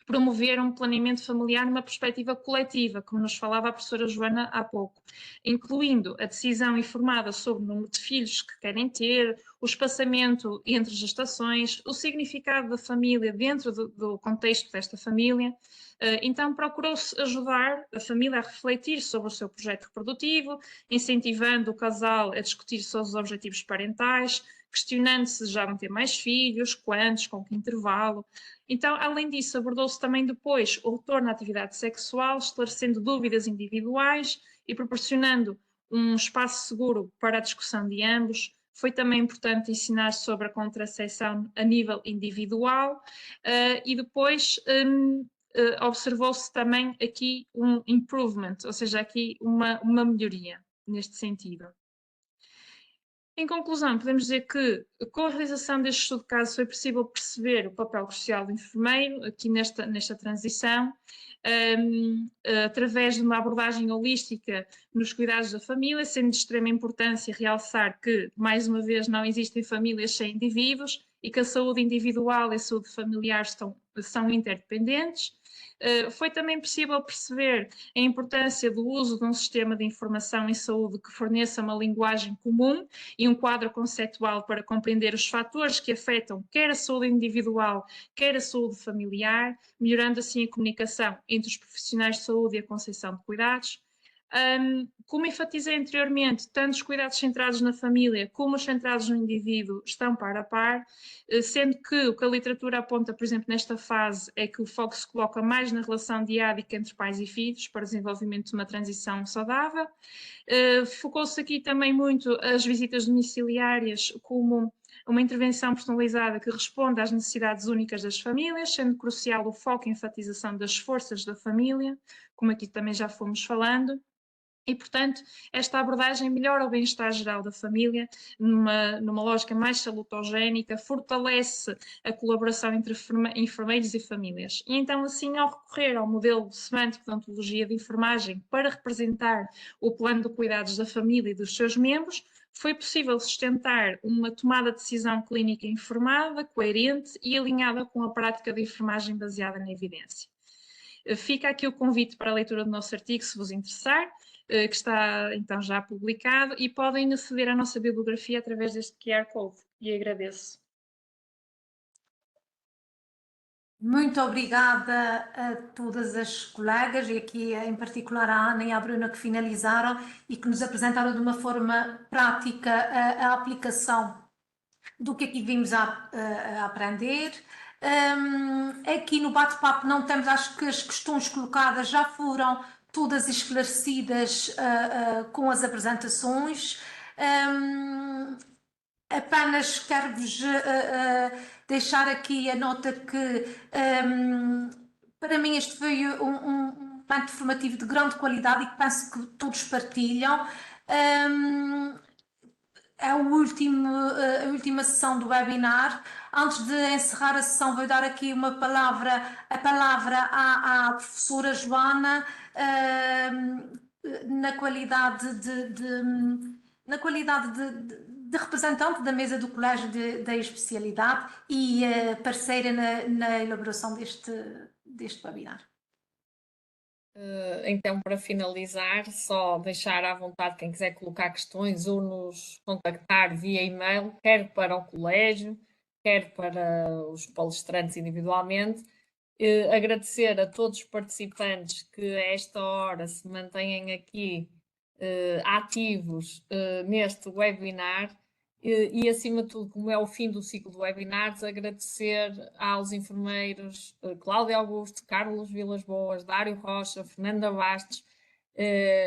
promover um planeamento familiar numa perspectiva coletiva, como nos falava a professora Joana há pouco, incluindo a decisão informada sobre o número de filhos que querem ter, o espaçamento entre gestações, o significado da família dentro do contexto desta família. Então, procurou-se ajudar a família a refletir sobre o seu projeto reprodutivo, incentivando o casal a discutir sobre os objetivos parentais, questionando se já vão ter mais filhos, quantos, com que intervalo. Então, além disso, abordou-se também depois o retorno à atividade sexual, esclarecendo dúvidas individuais e proporcionando um espaço seguro para a discussão de ambos. Foi também importante ensinar sobre a contracepção a nível individual e depois observou-se também aqui um improvement, ou seja, aqui uma melhoria neste sentido. Em conclusão, podemos dizer que com a realização deste estudo de caso foi possível perceber o papel crucial do enfermeiro aqui nesta transição, através de uma abordagem holística nos cuidados da família, sendo de extrema importância realçar que, mais uma vez, não existem famílias sem indivíduos e que a saúde individual e a saúde familiar são interdependentes. Foi também possível perceber a importância do uso de um sistema de informação em saúde que forneça uma linguagem comum e um quadro conceptual para compreender os fatores que afetam quer a saúde individual, quer a saúde familiar, melhorando assim a comunicação entre os profissionais de saúde e a concepção de cuidados. Como enfatizei anteriormente, tanto os cuidados centrados na família como os centrados no indivíduo estão par a par, sendo que o que a literatura aponta, por exemplo, nesta fase, é que o foco se coloca mais na relação diádica entre pais e filhos para o desenvolvimento de uma transição saudável. Focou-se aqui também muito as visitas domiciliárias como uma intervenção personalizada que responde às necessidades únicas das famílias, sendo crucial o foco e enfatização das forças da família, como aqui também já fomos falando. E, portanto, esta abordagem melhora o bem-estar geral da família, numa lógica mais salutogénica, fortalece a colaboração entre enfermeiros e famílias. E então, assim, ao recorrer ao modelo semântico de ontologia de enfermagem para representar o plano de cuidados da família e dos seus membros, foi possível sustentar uma tomada de decisão clínica informada, coerente e alinhada com a prática de enfermagem baseada na evidência. Fica aqui o convite para a leitura do nosso artigo, se vos interessar, que está então já publicado, e podem aceder à nossa bibliografia através deste QR Code, e agradeço. Muito obrigada a todas as colegas, e aqui em particular à Ana e à Bruna, que finalizaram e que nos apresentaram de uma forma prática a aplicação do que aqui vimos a aprender. Aqui no bate-papo não temos, acho que as questões colocadas já foram todas esclarecidas com as apresentações. Apenas quero-vos deixar aqui a nota que para mim este foi um momento formativo de grande qualidade e que penso que todos partilham. É a última sessão do webinar. Antes de encerrar a sessão, vou dar aqui a palavra à professora Joana, na qualidade de representante da mesa do Colégio da Especialidade e parceira na elaboração deste webinar. Então, para finalizar, só deixar à vontade quem quiser colocar questões ou nos contactar via e-mail, quer para o colégio, quer para os palestrantes individualmente. Agradecer a todos os participantes que a esta hora se mantenham aqui ativos neste webinar. E, acima de tudo, como é o fim do ciclo de webinars, agradecer aos enfermeiros Cláudia Augusto, Carlos Vilas Boas, Dário Rocha, Fernanda Bastos,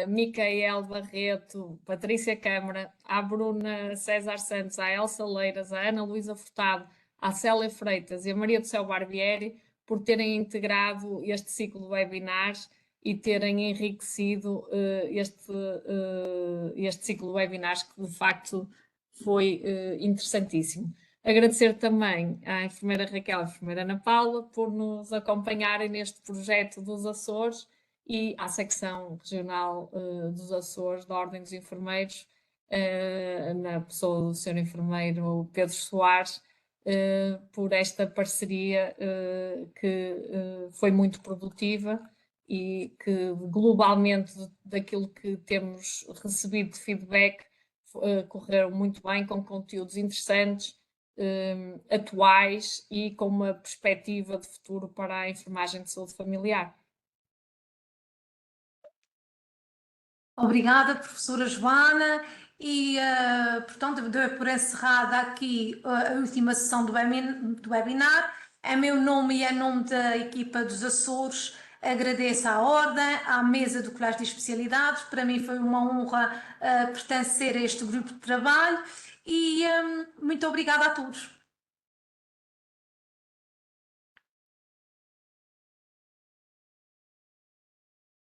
Micael Barreto, Patrícia Câmara, à Bruna César Santos, à Elsa Leiras, à Ana Luísa Furtado, à Célia Freitas e à Maria do Céu Barbieri por terem integrado este ciclo de webinars e terem enriquecido este ciclo de webinars que, de facto, foi interessantíssimo. Agradecer também à enfermeira Raquel e à enfermeira Ana Paula por nos acompanharem neste projeto dos Açores e à secção regional dos Açores da Ordem dos Enfermeiros, na pessoa do Sr. Enfermeiro Pedro Soares, por esta parceria que foi muito produtiva e que globalmente daquilo que temos recebido de feedback correram muito bem, com conteúdos interessantes, atuais e com uma perspectiva de futuro para a enfermagem de saúde familiar. Obrigada, professora Joana. E, portanto, dou por encerrada aqui a última sessão do webinar. Em meu nome e em nome da equipa dos Açores, agradeço à Ordem, à mesa do Colégio de Especialidades. Para mim foi uma honra pertencer a este grupo de trabalho e muito obrigada a todos.